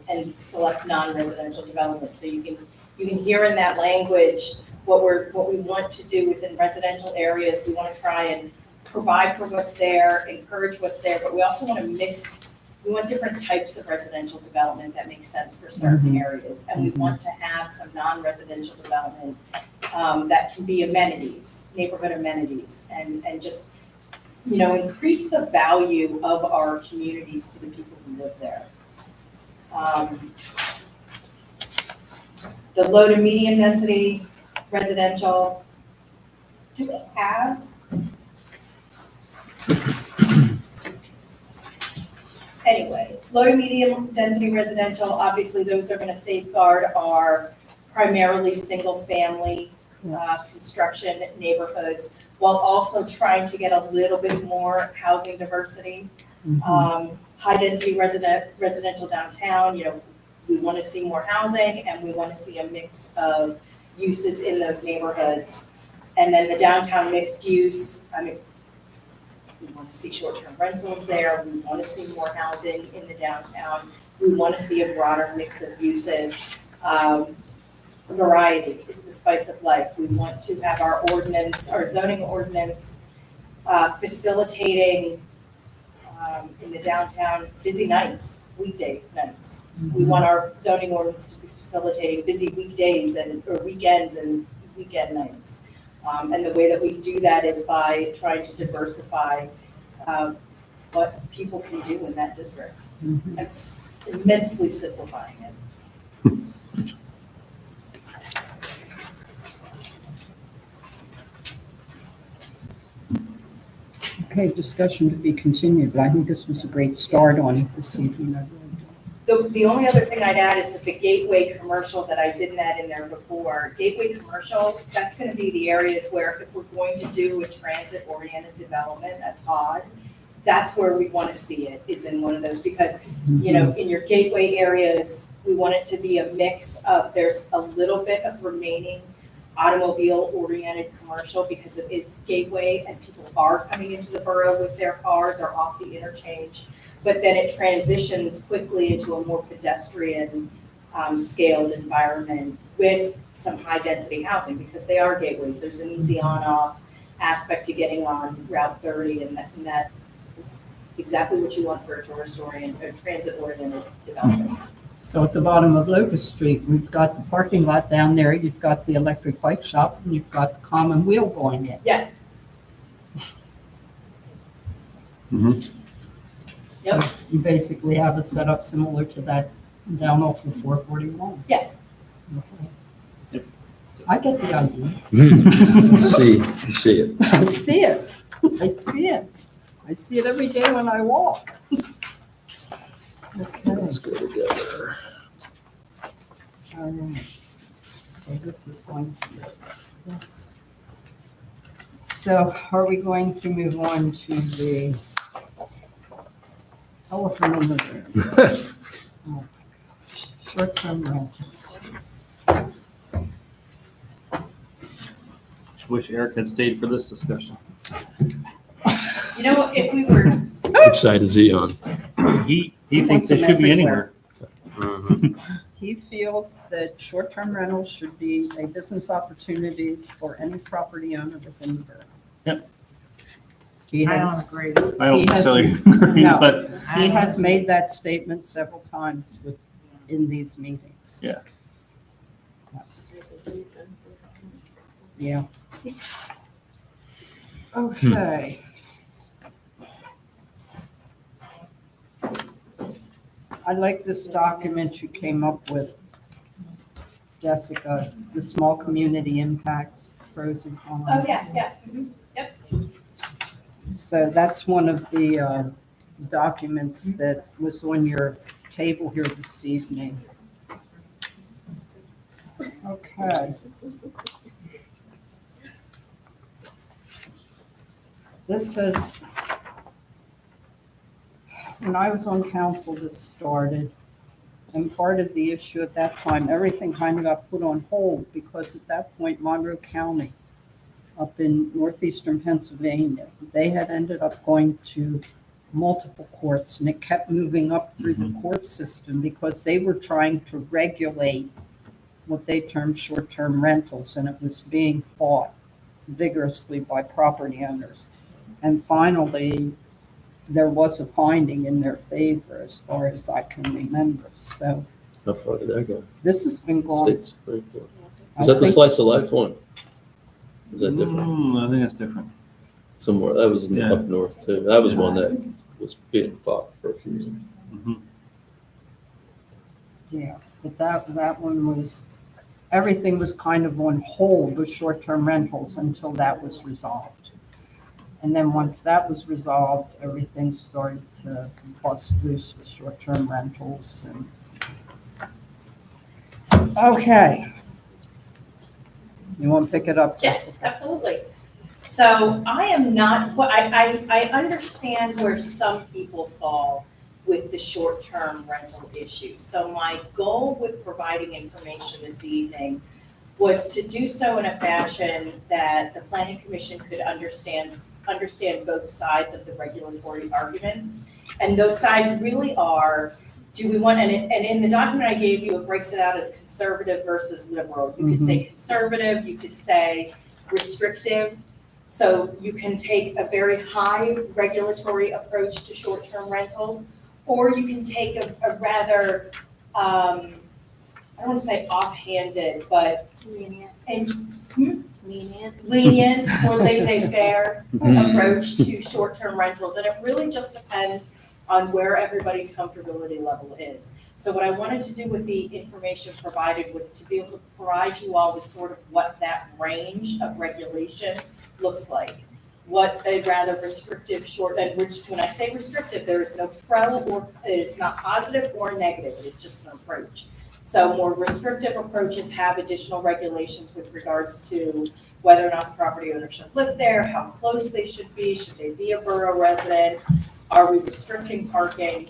and select non-residential development. So you can hear in that language, what we want to do is in residential areas, we want to try and provide for what's there, encourage what's there, but we also want to mix, we want different types of residential development that makes sense for certain areas. And we want to have some non-residential development that can be amenities, neighborhood amenities, and just, you know, increase the value of our communities to the people who live there. The low to medium density residential, do we have? Anyway, low to medium density residential, obviously those are gonna safeguard our primarily single family construction neighborhoods, while also trying to get a little bit more housing diversity. High density residential downtown, you know, we wanna see more housing and we wanna see a mix of uses in those neighborhoods. And then the downtown mixed use, I mean, we want to see short-term rentals there, we want to see more housing in the downtown, we want to see a broader mix of uses. Variety is the spice of life. We want to have our ordinance, our zoning ordinance, facilitating in the downtown busy nights, weekday nights. We want our zoning ordinance to be facilitating busy weekdays or weekends and weekend nights. And the way that we do that is by trying to diversify what people can do in that district. It's immensely simplifying it. okay, discussion to be continued, but I think this was a great start on it this evening. I really do. The only other thing I'd add is that the gateway commercial that I didn't add in there before, gateway commercial, that's gonna be the areas where if we're going to do a transit-oriented development at Todd, that's where we wanna see it, is in one of those, because, you know, in your gateway areas, we want it to be a mix of, there's a little bit of remaining automobile-oriented commercial because it is gateway and people are coming into the borough with their cars or off the interchange. But then it transitions quickly into a more pedestrian scaled environment with some high-density housing because they are gateways. There's an easy on-off aspect to getting on Route 30, and that is exactly what you want for a tourist-oriented, transit-oriented development. So at the bottom of Locust Street, we've got the parking lot down there, you've got the electric bike shop, and you've got the common wheel going in. Yeah. So you basically have a setup similar to that down off of 441. Yeah. Okay. Yep. I get the idea. See it. I see it. I see it. I see it every day when I walk. Okay. Let's go together. All right. So this is going to be this. So are we going to move on to the elephant in the room? Oh my gosh. Short-term rentals. Wish Eric had stayed for this discussion. You know, if we were, Which side is he on? He He thinks wants they them should be everywhere. anywhere. He feels that short-term rentals should be a business opportunity for any property owner within the borough. Yep. He I don't has, agree. I don't He has- necessarily agree, No. but he has made that statement several times in these meetings. Yeah. Yes. Yeah. Okay. I like this document you came up with, Jessica, the small community impacts, pros and cons. oh, yeah. So that's one of the documents that was on your table here this evening. Okay. This has, when I was on council, this started, and part of the issue at that time, everything kind of got put on hold because at that point, Monroe County, up in northeastern Pennsylvania, they had ended up going to multiple courts, and it kept moving up through the court system because they were trying to regulate what they termed short-term rentals, and it was being fought vigorously by property owners. And finally, there was a finding in their favor as far as I can remember. So How far did that go? this has been going. State Supreme Court. I Is that the think- slice of life one? Is that different? I think that's different. Somewhere, that was Yeah. up north too. That was one that was being fought for a few years. Mhm. Yeah, but that one was, everything was kind of on hold with short-term rentals until that was resolved. And then once that was resolved, everything started to bust loose with short-term rentals and. Okay. You want to pick it up, Yes, Jessica? absolutely. So I am not, well, I understand where some people fall with the short-term rental issue. So my goal with providing information this evening was to do so in a fashion that the planning commission could understand both sides of the regulatory argument. And those sides really are, do we want, and in the document I gave you, it breaks it out as conservative versus liberal. You could say conservative, you could say restrictive. So you can take a very high regulatory approach to short-term rentals, or you can take a rather, I don't want to say offhanded, but Lenient. lenient or laissez-faire approach to short-term rentals. And it really just depends on where everybody's comfortability level is. So what I wanted to do with the information provided was to be able to provide you all with sort of what that range of regulation looks like. What a rather restrictive short, and which, when I say restrictive, there is no pro or, it is not positive or negative, it is just an approach. So more restrictive approaches have additional regulations with regards to whether or not the property owner should live there, how close they should they be a borough resident, are we restricting parking?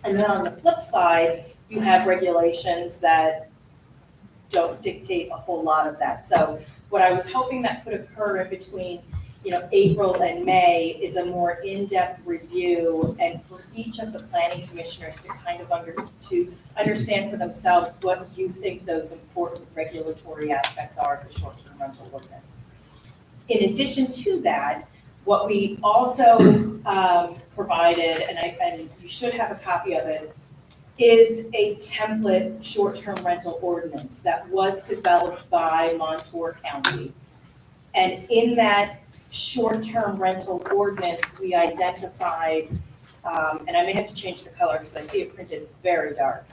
And then on the flip side, you have regulations that don't dictate a whole lot of that. So what I was hoping that could occur in between, April and May is a more in-depth review, and for each of the planning commissioners to kind of understand for themselves what you think those important regulatory aspects are of the short-term rental ordinance. In addition to that, what we also provided, and you should have a copy of it, is a template short-term rental ordinance that was developed by Montour County. And in that short-term rental ordinance, we identified, and I may have to change the color because I see it printed very dark,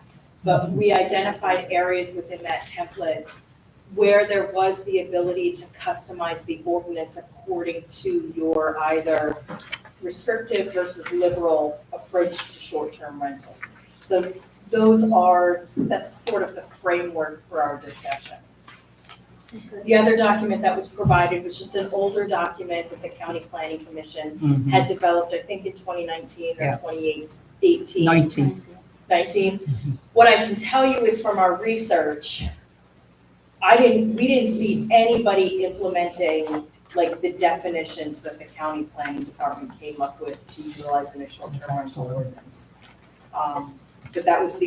but we identified areas within that template where there was the ability to customize the ordinance according to your either restrictive versus liberal approach to short-term rentals. So that's sort of the framework for our discussion. The other document that was provided was just an older document that the County Planning Commission had developed, I think in 2019 or Yes. 2018. 19. 19. What I can tell you is from our research, we didn't see anybody implementing like the definitions that the county planning department came up with to utilize in a short-term rental ordinance. But that was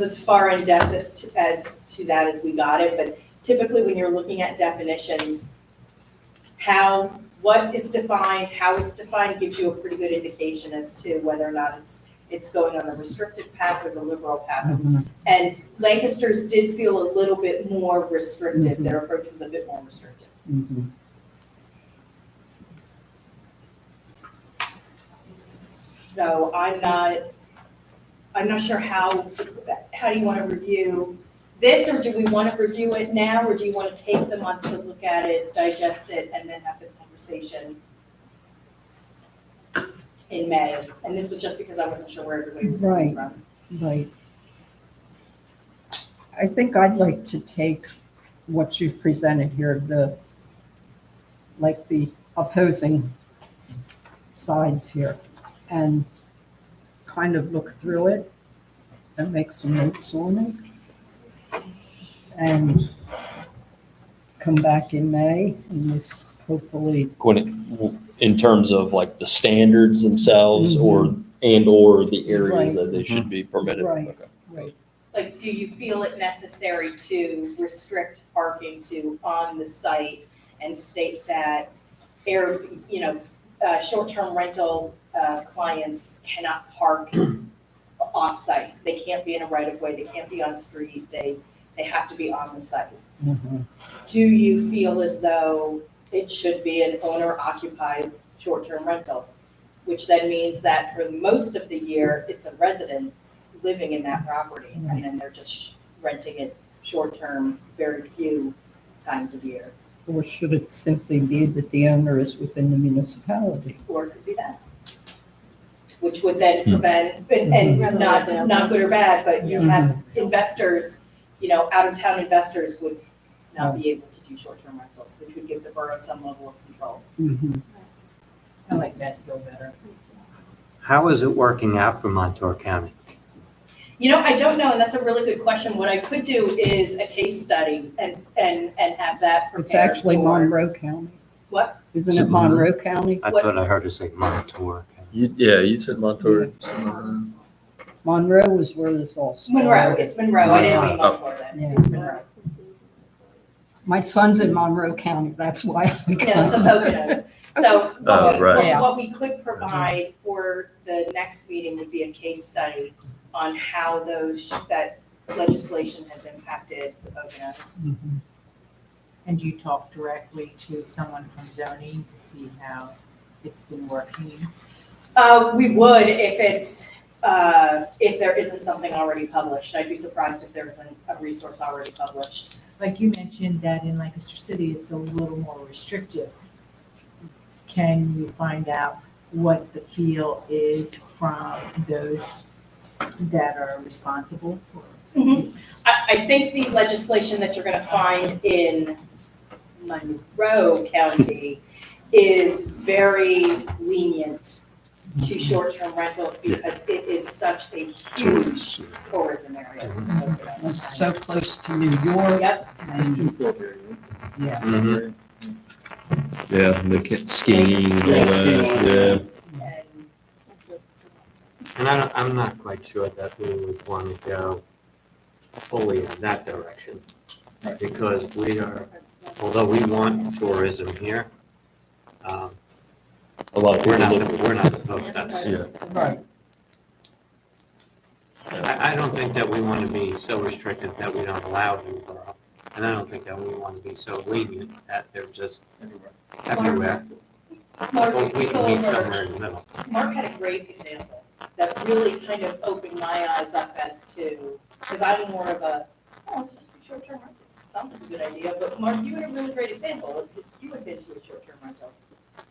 as far in depth as we got it, but typically when you're looking at definitions, what is defined, how it's defined gives you a pretty good indication as to whether or not it's going on the restrictive path or the liberal path. And Lancaster's did feel a little bit more restrictive. Their approach was a bit more restrictive. So I'm not sure how do you want to review this, or do we want to review it now, or do you want to take the month to look at it, digest it, and then have the conversation in May? And this was just because I wasn't sure where everybody was coming from. Right. I think I'd like to take what you've presented here, the opposing sides here, and kind of look through it and make some notes on it. And come back in May and this hopefully. In terms of like the standards themselves or the areas that they should be permitted. Right. Okay. Right. Like, do you feel it necessary to restrict parking to on the site and state that short-term rental clients cannot park off-site? They can't be in a right-of-way, they can't be on street, they have to be on the site. Do you feel as though it should be an owner-occupied short-term rental? Which then means that for most of the year, it's a resident living in that property, and then they're just renting it short-term, very few times a year. Or should it simply be that the owner is within the municipality? Or it could be that. Which would then prevent, and not good or bad, but you have investors, out-of-town investors would not be able to do short-term rentals, which would give the borough some level of control. I like that feel better. How is it working out for Montour County? I don't know, and that's a really good question. What I could do is a case study and have that prepared. It's actually for- Monroe County. What? Isn't it Monroe County? I thought I heard her say Montour County. You said Montour. Monroe was where this all started. Monroe, it's Monroe. I didn't mean Montour then. Yeah. It's Monroe. My son's in Monroe County, that's why. No, it's the Poconos. So right. what we could provide for the next meeting would be a case study on how that legislation has impacted the Poconos. And you talk directly to someone from zoning to see how it's been working? We would if there isn't something already published. I'd be surprised if there isn't a resource already published. Like you mentioned that in Lancaster City, it's a little more restrictive. Can you find out what the feel is from those that are responsible for? I think the legislation that you're gonna find in Monroe County is very lenient to short-term rentals because it is such a huge tourism area. It's so close to New York Yep, and, yeah. Mhm. Yeah, the skiing and all that, and And I'm not quite sure that we would want to go fully in that direction. Because we are, although we want tourism here, A lot of we're people not, look. we're not opposed. That's, Yeah. Right. I don't think that we want to be so restricted that we don't allow it in the borough. And I don't think that we want to be so lenient that they're just everywhere. Mark, But we can meet Mark somewhere in the middle. had a great example that really kind of opened my eyes up as to, because I'm more of a, oh, let's just be short-term rentals. Sounds like a good idea, but Mark, you had a really great example, because you had been to a short-term rental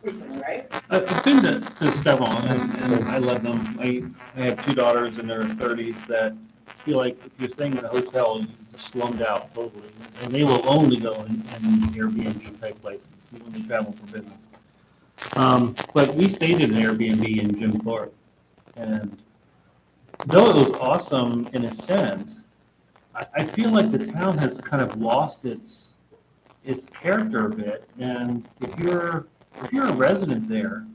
recently, right? I've been to several, and I love them. I have two daughters in their 30s that feel like if you're staying in a hotel, you just slummed out totally. And they will only go in Airbnb type places, even when they travel for business. But we stayed in an Airbnb in Jim Thorpe. And though it was awesome in a sense, I feel like the town has kind of lost its character a bit. And if you're a resident there,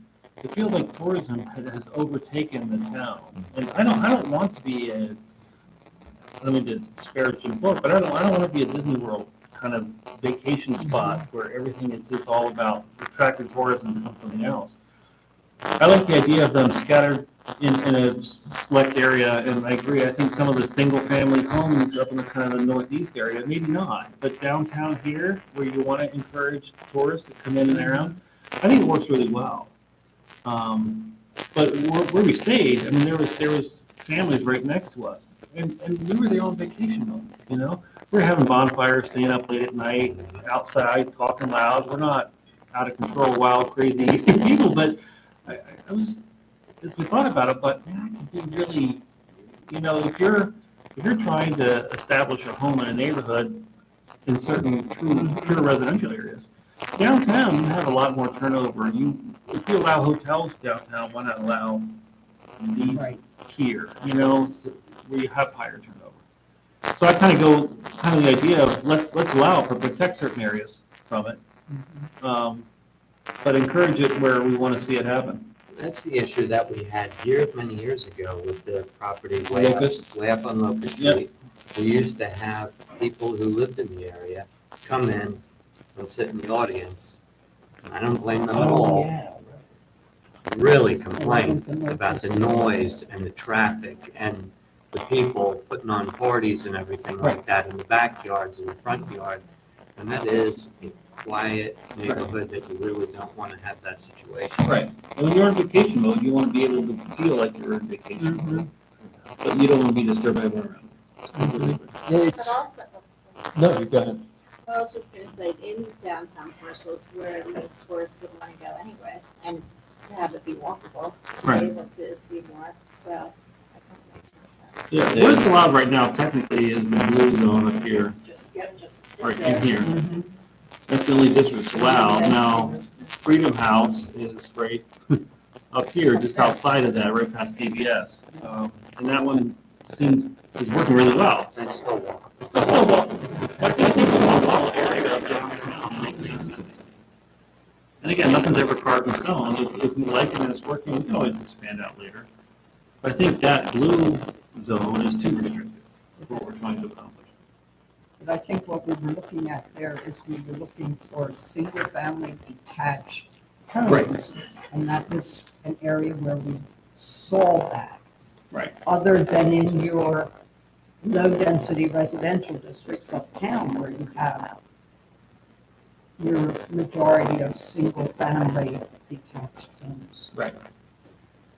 it feels like tourism has overtaken the town. And I don't want to be I don't mean to disparage Jim Thorpe, but I don't want to be a Disney World kind of vacation spot where everything is just all about attracting tourism to something else. I like the idea of them scattered in a select area, and I agree. I think some of the single-family homes up in the kind of the northeast area, maybe not, but downtown here, where you want to encourage tourists to come in and around, I think it works really well. But where we stayed, I mean, there was families right next to us, and we were there on vacation mode. You know, we're having bonfires, staying up late at night, outside, talking loud. We're not out of control, wild, crazy people, but I was, as we thought about it, but man, it could be really, you know, if you're trying to establish a home in a neighborhood in certain true pure residential areas, downtown you have a lot more turnover. If you allow hotels downtown, why not allow these Right. here? You know, where you have higher turnover. So I kind of go the idea of let's allow it, but protect certain areas from it. But encourage it where we want to see it happen. That's the issue that we had many years ago with the property Locust. way up on Locust Yep. Street. We used to have people who lived in the area come in and sit in the audience. And I don't blame them at all. Really complain about the noise and the traffic and the people putting on parties and everything like that in the backyards and the front yard. And that is a quiet neighborhood that you really don't want to have that situation. Right. And when you're on vacation mode, you want to be able to feel like you're in vacation mode. But you don't want to be disturbed by everyone around. But It's, also, No, you go ahead. I was just gonna say, in downtown commercials where most tourists would wanna go anyway, and to have it be walkable, to Right. be able to see more, so I think it makes more sense. Yeah, what is allowed right now technically is the blue zone up here, Just right there. in here. Mhm. That's the only district allowed. Now, Freedom House is right up here, just outside of that, right past CVS. And that one is working really well. And still walk. It's still walkable. But I think the walkable area of downtown makes sense. And again, nothing's ever carved in stone. If we like it and it's working, we can always expand out later. But I think that blue zone is too restrictive for what we're trying to accomplish. but I think what we were looking at there is we were looking for single-family detached homes. And that was an area where we saw that. Right. Other than in your low-density residential districts of town where you have your majority of single-family detached homes. Right.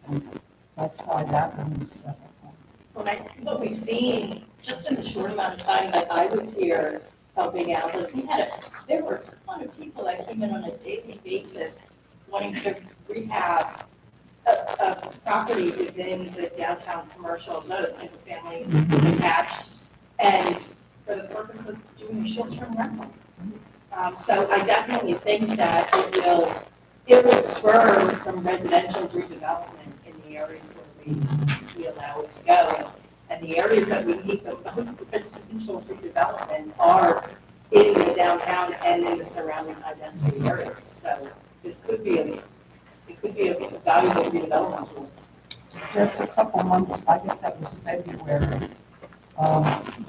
And that's why that one was set up. What we've seen, just in the short amount of time that I was here helping out, like there were a ton of people that came in on a daily basis wanting to rehab a property within the downtown commercial zone, single family attached, and for the purpose of doing a short-term rental. So I definitely think that it will spur some residential redevelopment the areas where we allow it to go. And the areas that we need the most residential redevelopment are in the downtown and in the surrounding high-density areas. So this could be it could be a valuable redevelopment tool. Just a couple months, I guess that was February,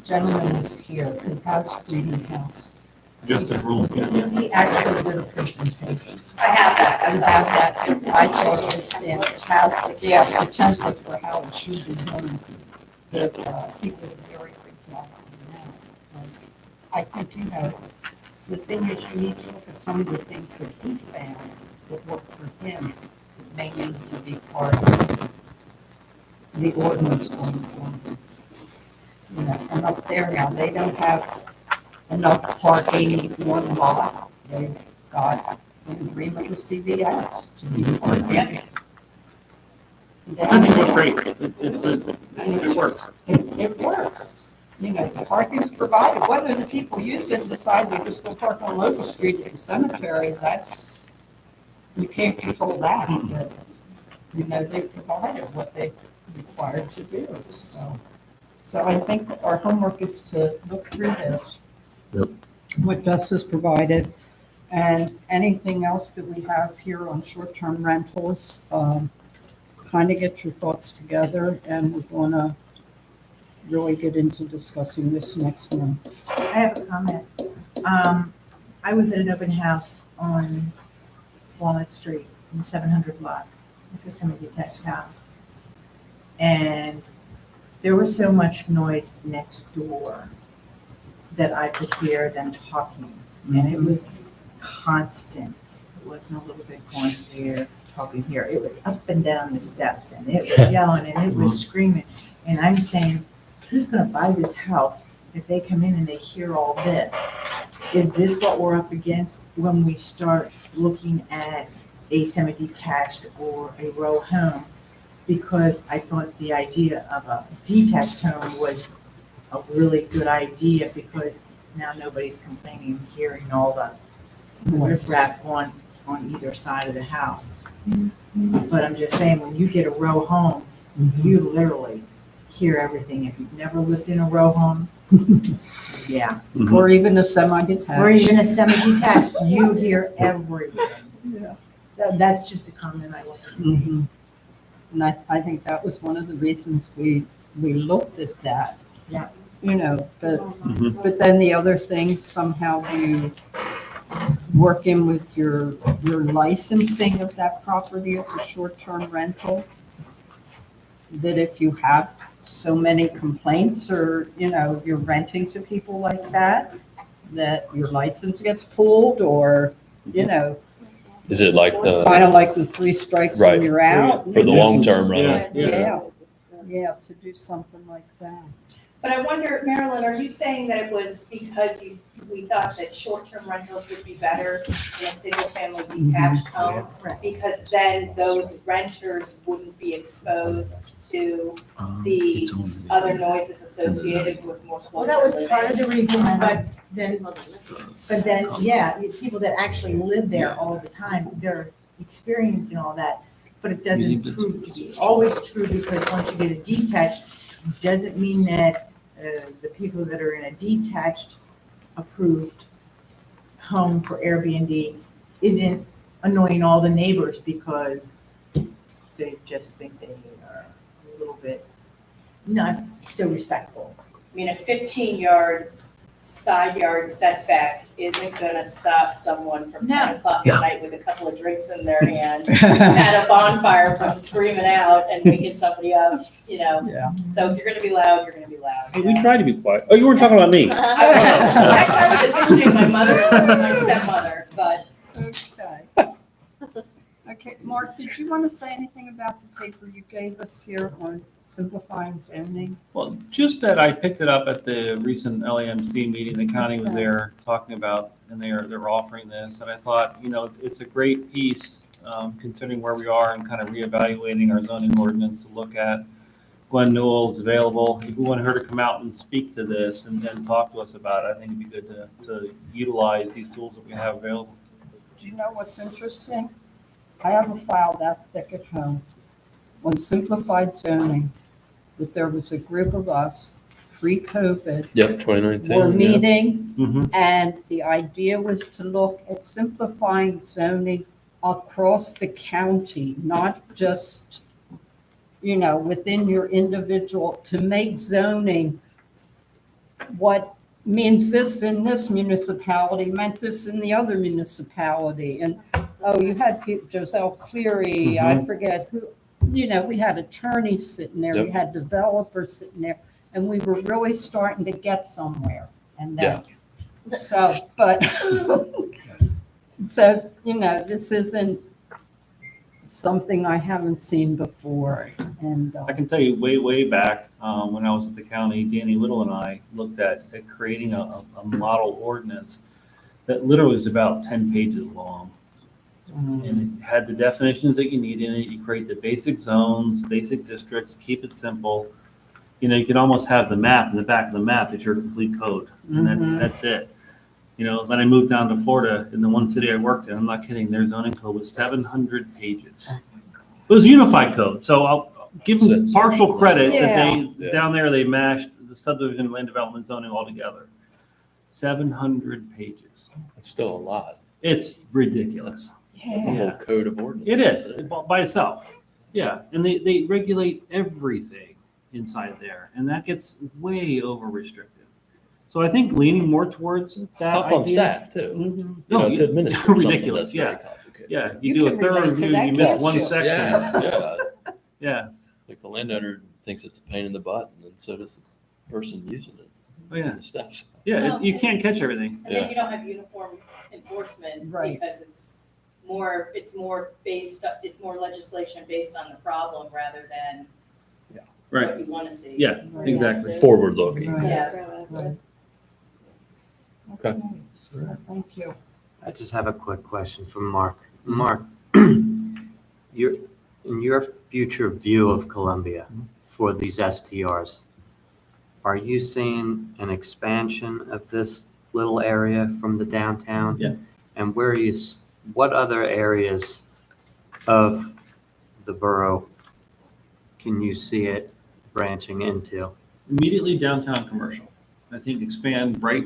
gentleman was here who has Freedom House. Just a rule, yeah. He actually did a presentation. I have that, I have that, and I thought it was fantastic. Yeah, it's a template for how it should be done. But he did a very good job on that. I think, you know, the thing is you need to look at some of the things that he found that worked for him that may need to be part of the ordinance going forward. You know, and up there now, they don't have enough parking in one lot. They've got an agreement with CVS to be parking. I think it's great. It works. It works. You know, the park is provided, whether the people use it, decide they just go park on Locust Street at the cemetery, that's, you can't control that. But, you know, they provided what they required to do, so I think our homework is to look through this. Yep. What Justice provided, and anything else that we have here on short-term rentals, kind of get your thoughts together, and we're going to really get into discussing this next month. I have a comment. I was at an open house on Walnut Street in the 700 block. It's a semi-detached house. And there was so much noise next door that I could hear them talking. And it was constant. It wasn't a little bit going here, talking here. It was up and down the steps, and it was yelling, and it was screaming. And I'm saying, who's going to buy this house if they come in and they hear all this? Is this what we're up against when we start looking at a semi-detached or a row home? Because I thought the idea of a detached home was a really good idea, because now nobody's complaining, hearing all the riffraff on either side of the house. But I'm just saying, when you get a row home, you literally hear everything. If you've never lived in a row home, yeah. Or even a semi-detached. Or even a semi-detached, you hear everything. Yeah. That's just a comment I wanted to make. Mhm. And I think that was one of the reasons we looked at that. Yeah. You know, but then the other thing, somehow you work in with your licensing of that property as a short-term rental, that if you have so many complaints, or, you know, you're renting to people like that, that your license gets pulled, or, you know, Is it like the, kind of like the 3 strikes Right. and you're out. for the long-term rental? Yeah. Yeah, to do something like that. But I wonder, Marilyn, are you saying that it was because we thought that short-term rentals would be better in a single-family detached home? Because then those renters wouldn't be exposed to the other noises associated with more Well, closer that was living? part of the reason, but then, yeah, the people that actually live there all the time, they're experiencing all that. But it doesn't prove to be always true, because once you get a detached, doesn't mean that the people that are in a detached approved home for Airbnb isn't annoying all the neighbors, because they just think they are a little bit not so respectful. I mean, a 15-yard side yard setback isn't gonna stop someone from 10 o'clock at night with a couple of drinks in their hand at a bonfire from screaming out and waking somebody up, you know? Yeah. So if you're gonna be loud, you're gonna be loud. Hey, we tried to be quiet. Oh, you weren't talking about me. I was envisioning my mother and my stepmother, but Okay. Okay, Mark, did you want to say anything about the paper you gave us here on simplifying zoning? Well, just that I picked it up at the recent LAMC meeting. The county was there talking about, and they're offering this. And I thought, you know, it's a great piece, considering where we are and kind of reevaluating our zoning ordinance, to look at. Gwen Newell's available. If we want her to come out and speak to this and then talk to us about it, I think it'd be good to utilize these tools that we have available. Do you know what's interesting? I have a file that thick at home, on simplified zoning, that there was a group of us pre-COVID Yep, 2019. were yeah. meeting, Mm-hmm. and the idea was to look at simplifying zoning across the county, not just, within your individual, to make zoning what means this in this municipality meant this in the other municipality. And, oh, you had Joselle Cleary, I forget who, we had attorneys sitting there, we Yep. had developers sitting there, and we were really starting to get somewhere. And then, so, but, so, this isn't something I haven't seen before. And, I can tell you way back, when I was at the county, Danny Little and I looked at creating a model ordinance that literally was about 10 pages long. And it had the definitions that you need in it. You create the basic zones, basic districts, keep it simple. You can almost have the map, in the back of the map is your complete code. And that's it. Then I moved down to Florida, in the one city I worked in, I'm not kidding, their zoning code was 700 pages. It was a unified code, so I'll give them partial credit that they, Yeah. down there, they mashed the subdivision and land development zoning all together. 700 pages. It's still a lot. It's ridiculous. It's a yeah, whole code of ordinance. It is, by itself. Yeah, and they regulate everything inside there, and that gets way over restricted. So I think leaning more towards It's that tough on idea- staff too. Mhm. No, To administer something ridiculous, that's very yeah. complicated. Yeah, You you do a can thorough relate to review, that, you can't miss one you? section. Yeah, yeah. Yeah, Like the landowner thinks it's a pain in the butt, and so does the person using it. oh yeah, The steps. yeah, you can't catch everything. And then you don't have uniform enforcement Right. because it's more legislation based on the problem rather than Right, what you want to see. yeah, Right. exactly. Forward looking. Right. Yeah. Right. Okay. Thank you. I just have a quick question for Mark. Mark, in your future view of Columbia for these STRs, are you seeing an expansion of this little area from the downtown? Yeah. And what other areas of the borough can you see it branching into? Immediately downtown commercial. I think expand right,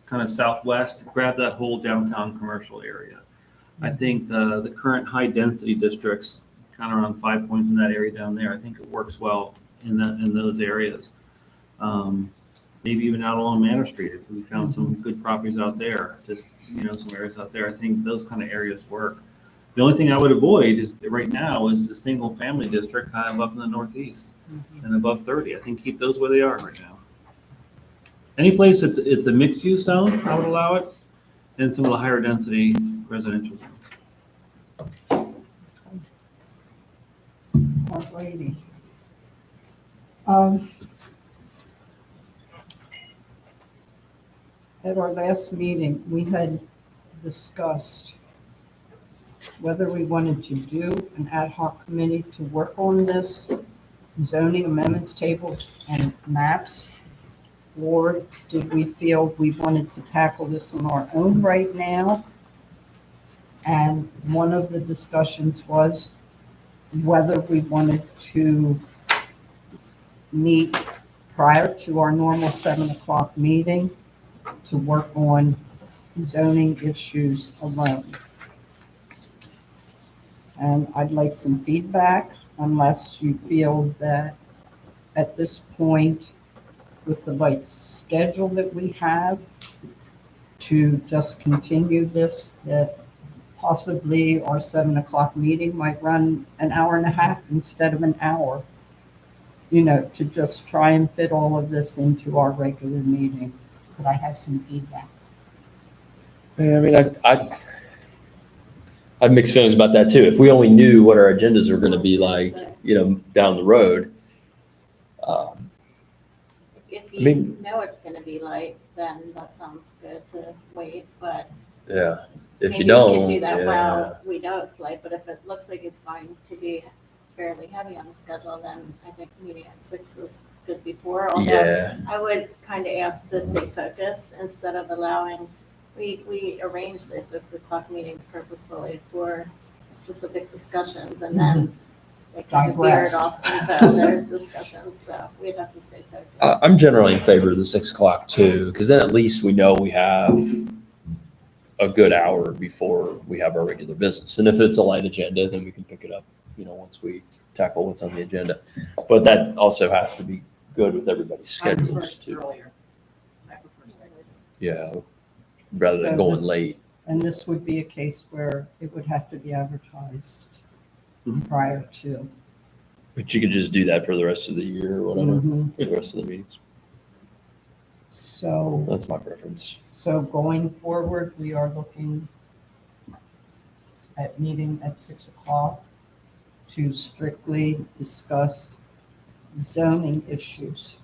kind of southwest, grab that whole downtown commercial area. I think the current high density districts, kind of around 5 Points in that area down there, I think it works well in those areas. Maybe even out along Manor Street, if we found some good properties out there, just, some areas out there, I think those kind of areas work. The only thing I would avoid is, right now, is the single family district kind of up in the northeast and above 30. I think keep those where they are right now. Any place it's a mixed use zone, I would allow it, and some of the higher density residential zones. Alrighty. At our last meeting, we had discussed whether we wanted to do an ad hoc committee to work on this zoning amendments tables and maps, or did we feel we wanted to tackle this on our own right now? And one of the discussions was whether we wanted to meet prior to our normal 7 o'clock meeting to work on zoning issues alone. And I'd like some feedback, unless you feel that at this point, with the light schedule that we have, to just continue this, that possibly our 7 o'clock meeting might run an hour and a half instead of an hour, to just try and fit all of this into our regular meeting. Could I have some feedback? Yeah, I mean, I have mixed feelings about that too. If we only knew what our agendas are going to be like, down the road. If I you mean- know it's gonna be light, then that sounds good to wait, but Yeah. If maybe you don't, we could do that yeah. while we know it's light, but if it looks like it's going to be fairly heavy on the schedule, then I think meeting at 6 was good before, although Yeah. I would kind of ask to stay focused instead of allowing, we arranged the 6 o'clock meetings purposefully for specific discussions, and then they kind of veered Digress. off into other discussions, so we'd have to stay focused. I'm generally in favor of the 6 o'clock too, because then at least we know we have a good hour before we have our regular business. And if it's a light agenda, then we can pick it up, once we tackle what's on the agenda. But that also has to be good with everybody's I prefer schedules it too. earlier. I prefer 6. Yeah, rather than So going this- late. And this would be a case where it would have to be advertised Mhm. prior to. But you could just do that for the rest of the year or whatever, Mhm. for the rest of the meetings. So, That's my preference. so going forward, we are looking at meeting at 6 o'clock to strictly discuss zoning issues.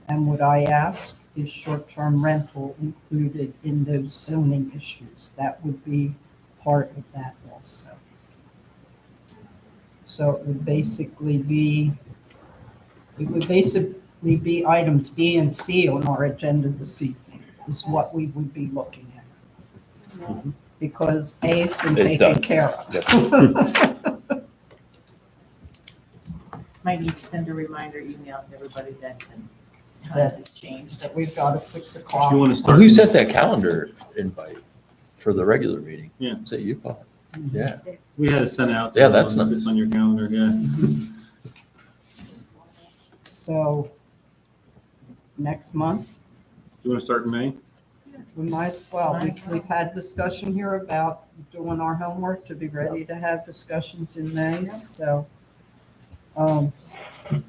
And what I ask is short-term rental included in those zoning issues. That would be part of that also. So it would basically be items B and C on our agenda this evening is what we would be looking at. Because A's been It's taken done. care of. Might need to send a reminder email to everybody that the time That- has changed. That we've got a 6 If o'clock. you want to Well, start. who sent that calendar invite for the regular meeting? Yeah. Is that you, Paul? Yeah. We had it sent out. Yeah, that's on- nice. It's on your calendar, yeah. So next month, You want to start in May? we might as well. We've had discussion here about doing our homework to be ready to have discussions in May, so. All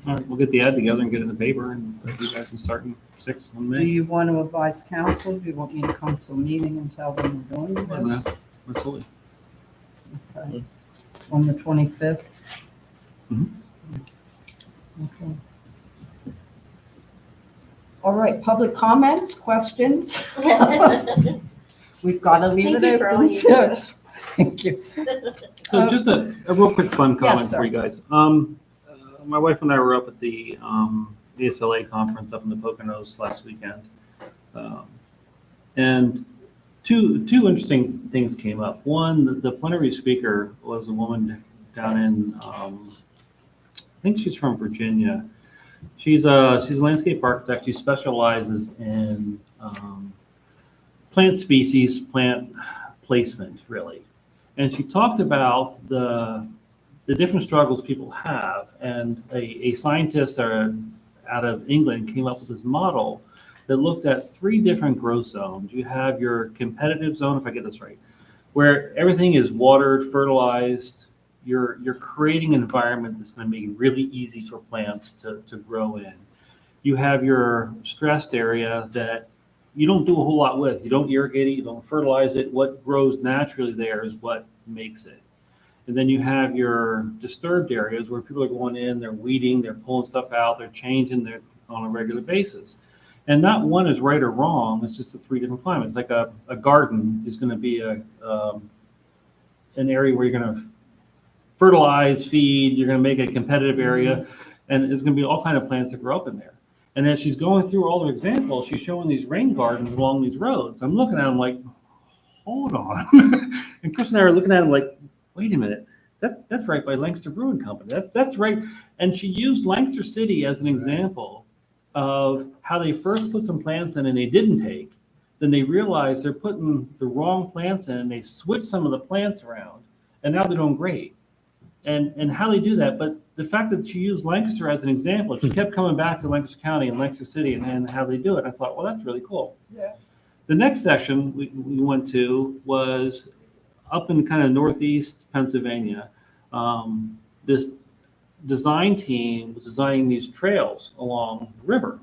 right, we'll get the ad together and get it in the paper, and you guys can start in 6 on Do May. you want to advise council? Do you want me to come to a meeting and tell them we're doing this? Absolutely. Okay. On the 25th? Mhm. Okay. All right, public comments, questions? We've got to leave Thank it you for all open you too. do. Thank you. So just a real quick fun comment Yes, sir. for you guys. My wife and I were up at the ESLA conference up in the Poconos last weekend. And two interesting things came up. One, the plenary speaker was a woman down in, I think she's from Virginia. She's a landscape architect. She specializes in plant species, plant placement, really. And she talked about the different struggles people have. And a scientist out of England came up with this model that looked at 3 different growth zones. You have your competitive zone, if I get this right, where everything is watered, fertilized. You're creating an environment that's going to make it really easy for plants to grow in. You have your stressed area that you don't do a whole lot with. You don't irrigate it, you don't fertilize it. What grows naturally there is what makes it. And then you have your disturbed areas where people are going in, they're weeding, they're pulling stuff out, they're changing on a regular basis. And not one is right or wrong. It's just the 3 different climates. Like a garden is going to be an area where you're going to fertilize, feed, you're going to make a competitive area, and there's going to be all kind of plants that grow up in there. And as she's going through all the examples, she's showing these rain gardens along these roads. I'm looking at them like, hold on. And Chris and I are looking at them like, wait a minute, that's right by Lancaster Brewing Company. That's right. And she used Lancaster City as an example of how they first put some plants in and they didn't take. Then they realized they're putting the wrong plants in and they switched some of the plants around and now they're doing great. And how they do that, but the fact that she used Lancaster as an example, she kept coming back to Lancaster County and Lancaster City and how they do it. I thought, well, that's really cool. Yeah. The next section we went to was up in kind of northeast Pennsylvania. This design team was designing these trails along the river.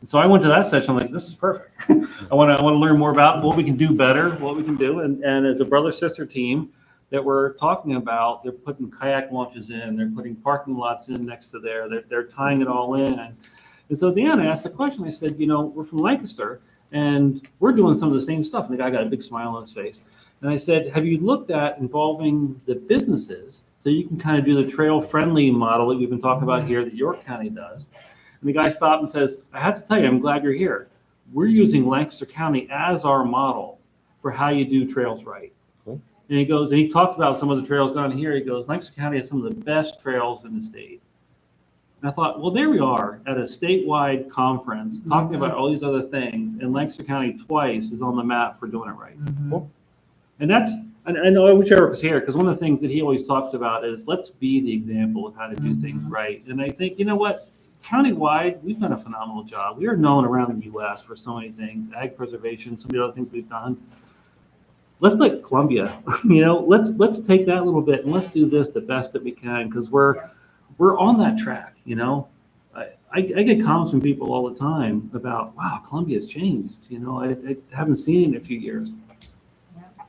And so I went to that session. I'm like, this is perfect. I want to learn more about what we can do better, what we can do. And as a brother-sister team that we're talking about, they're putting kayak launches in, they're putting parking lots in next to there, they're tying it all in. And so at the end, I asked the question, I said, we're from Lancaster and we're doing some of the same stuff. And the guy got a big smile on his face. And I said, have you looked at involving the businesses so you can kind of do the trail-friendly model that we've been talking about here that York County does? And the guy stopped and says, I have to tell you, I'm glad you're here. We're using Lancaster County as our model for how you do trails right. And he goes, and he talked about some of the trails down here. He goes, Lancaster County has some of the best trails in the state. And I thought, well, there we are at a statewide conference talking about all these other things, and Lancaster County twice is on the map for doing it right. And that's, and I know I wish Eric was here, because one of the things that he always talks about is let's be the example of how to do things right. And I think, you know what? Countywide, we've done a phenomenal job. We are known around the U.S. for so many things, ag preservation, some of the other things we've done. Let's let Columbia, let's take that a little bit and let's do this the best that we can, because we're on that track. I get comments from people all the time about, wow, Columbia's changed. I haven't seen it in a few years.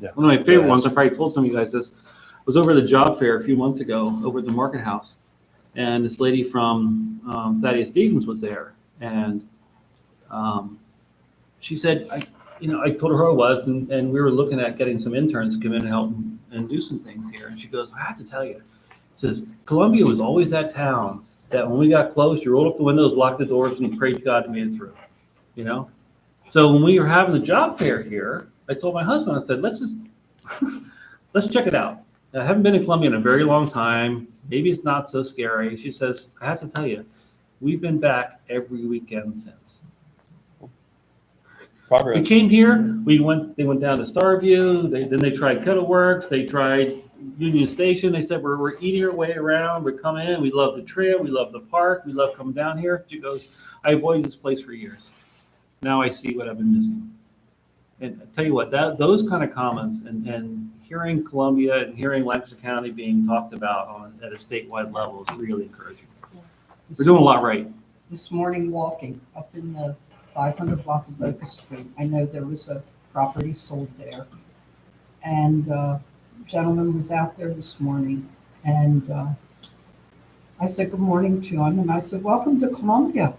Yeah. One of my favorite ones, I probably told some of you guys this, was over at the job fair a few months ago over at the Market House. And this lady from Thaddeus Stevens was there. And she said, I told her who I was, and we were looking at getting some interns to come in and help and do some things here. And she goes, I have to tell you, says, Columbia was always that town that when we got close, you rolled up the windows, locked the doors, and you prayed to God to made it through. So when we were having the job fair here, I told my husband, I said, let's check it out. I haven't been in Columbia in a very long time. Maybe it's not so scary. She says, I have to tell you, we've been back every weekend since. Progress. We came here, they went down to Starview, then they tried Kettleworks, they tried Union Station. They said, we're eating our way around, we come in, we love the trail, we love the park, we love coming down here. She goes, I avoided this place for years. Now I see what I've been missing. And I tell you what, those kind of comments and hearing Columbia and hearing Lancaster County being talked about at a statewide level is really encouraging. We're doing a lot right. This morning walking up in the 500 block of Locust Street, I know there was a property sold there. And a gentleman was out there this morning, and I said good morning to him, and I said, welcome to Columbia.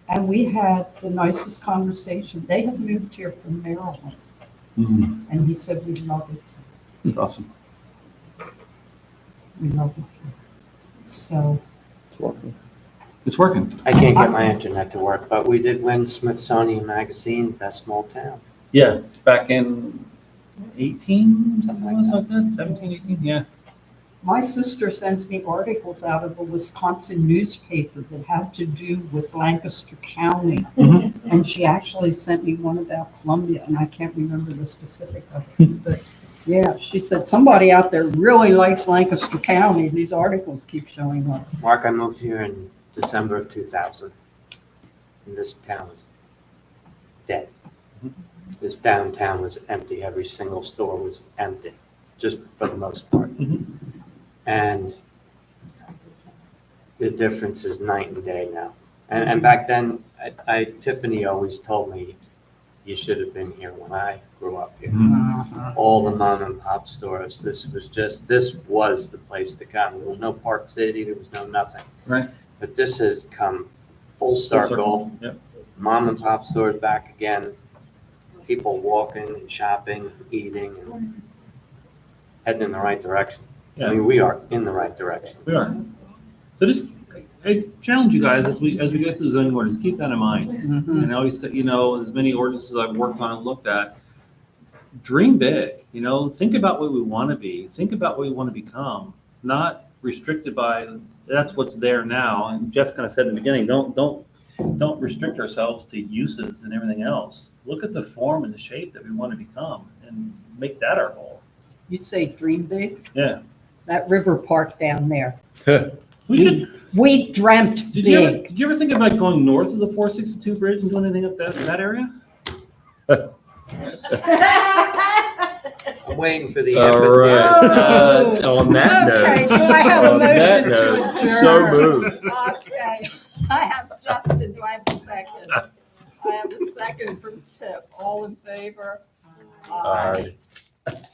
And we had the nicest conversation. They have moved here from Maryland. And he said, we love it. That's awesome. We love it here. So, It's working. I can't get my internet to work, but we did win Smithsonian Magazine Best Small Town. Yeah, it's back in 18, Something like like that, 17, 18, yeah. my sister sends me articles out of a Wisconsin newspaper that had to do with Lancaster County. Mhm. And she actually sent me one about Columbia, and I can't remember the specific of it. But yeah, she said somebody out there really likes Lancaster County. These articles keep showing up. Mark, I moved here in December of 2000. And this town was dead. This downtown was empty. Every single store was empty, just for the most part. Mhm. And the difference is night and day now. And back then, Tiffany always told me, you should have been here when I grew up here. Uh-huh. All the mom and pop stores, this was the place to come. There was no Park City, there was no nothing. Right. But this has come full circle. Yep. Mom and pop stores back again. People walking and shopping, eating, and heading in the right direction. I Yeah, mean, we are in the right direction. we are. So just, I challenge you guys as we go through the zoning ordinance, keep that in mind. Mhm. And I always say, as many ordinances I've worked on and looked at, dream big, think about what we want to be, think about what we want to become, not restricted by, that's what's there now. And Jess kind of said in the beginning, don't restrict ourselves to uses and everything else. Look at the form and the shape that we want to become and make that our goal. You'd say dream big? Yeah. That river park down there. We should, We dreamt did big. you ever think about going north of the 462 bridge and doing anything up that area? I'm waiting for the All empathy. right. On that Okay, note, so I have a on that motion to note, adjourn. so moved. Okay, I have Justin, do I have a second? I have a second from Tip, all in favor? Aye.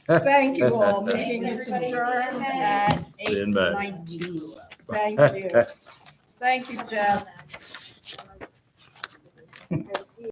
Thank you all, meeting is adjourned at Stand by. 8:19. Thank you. Thank you, Jess.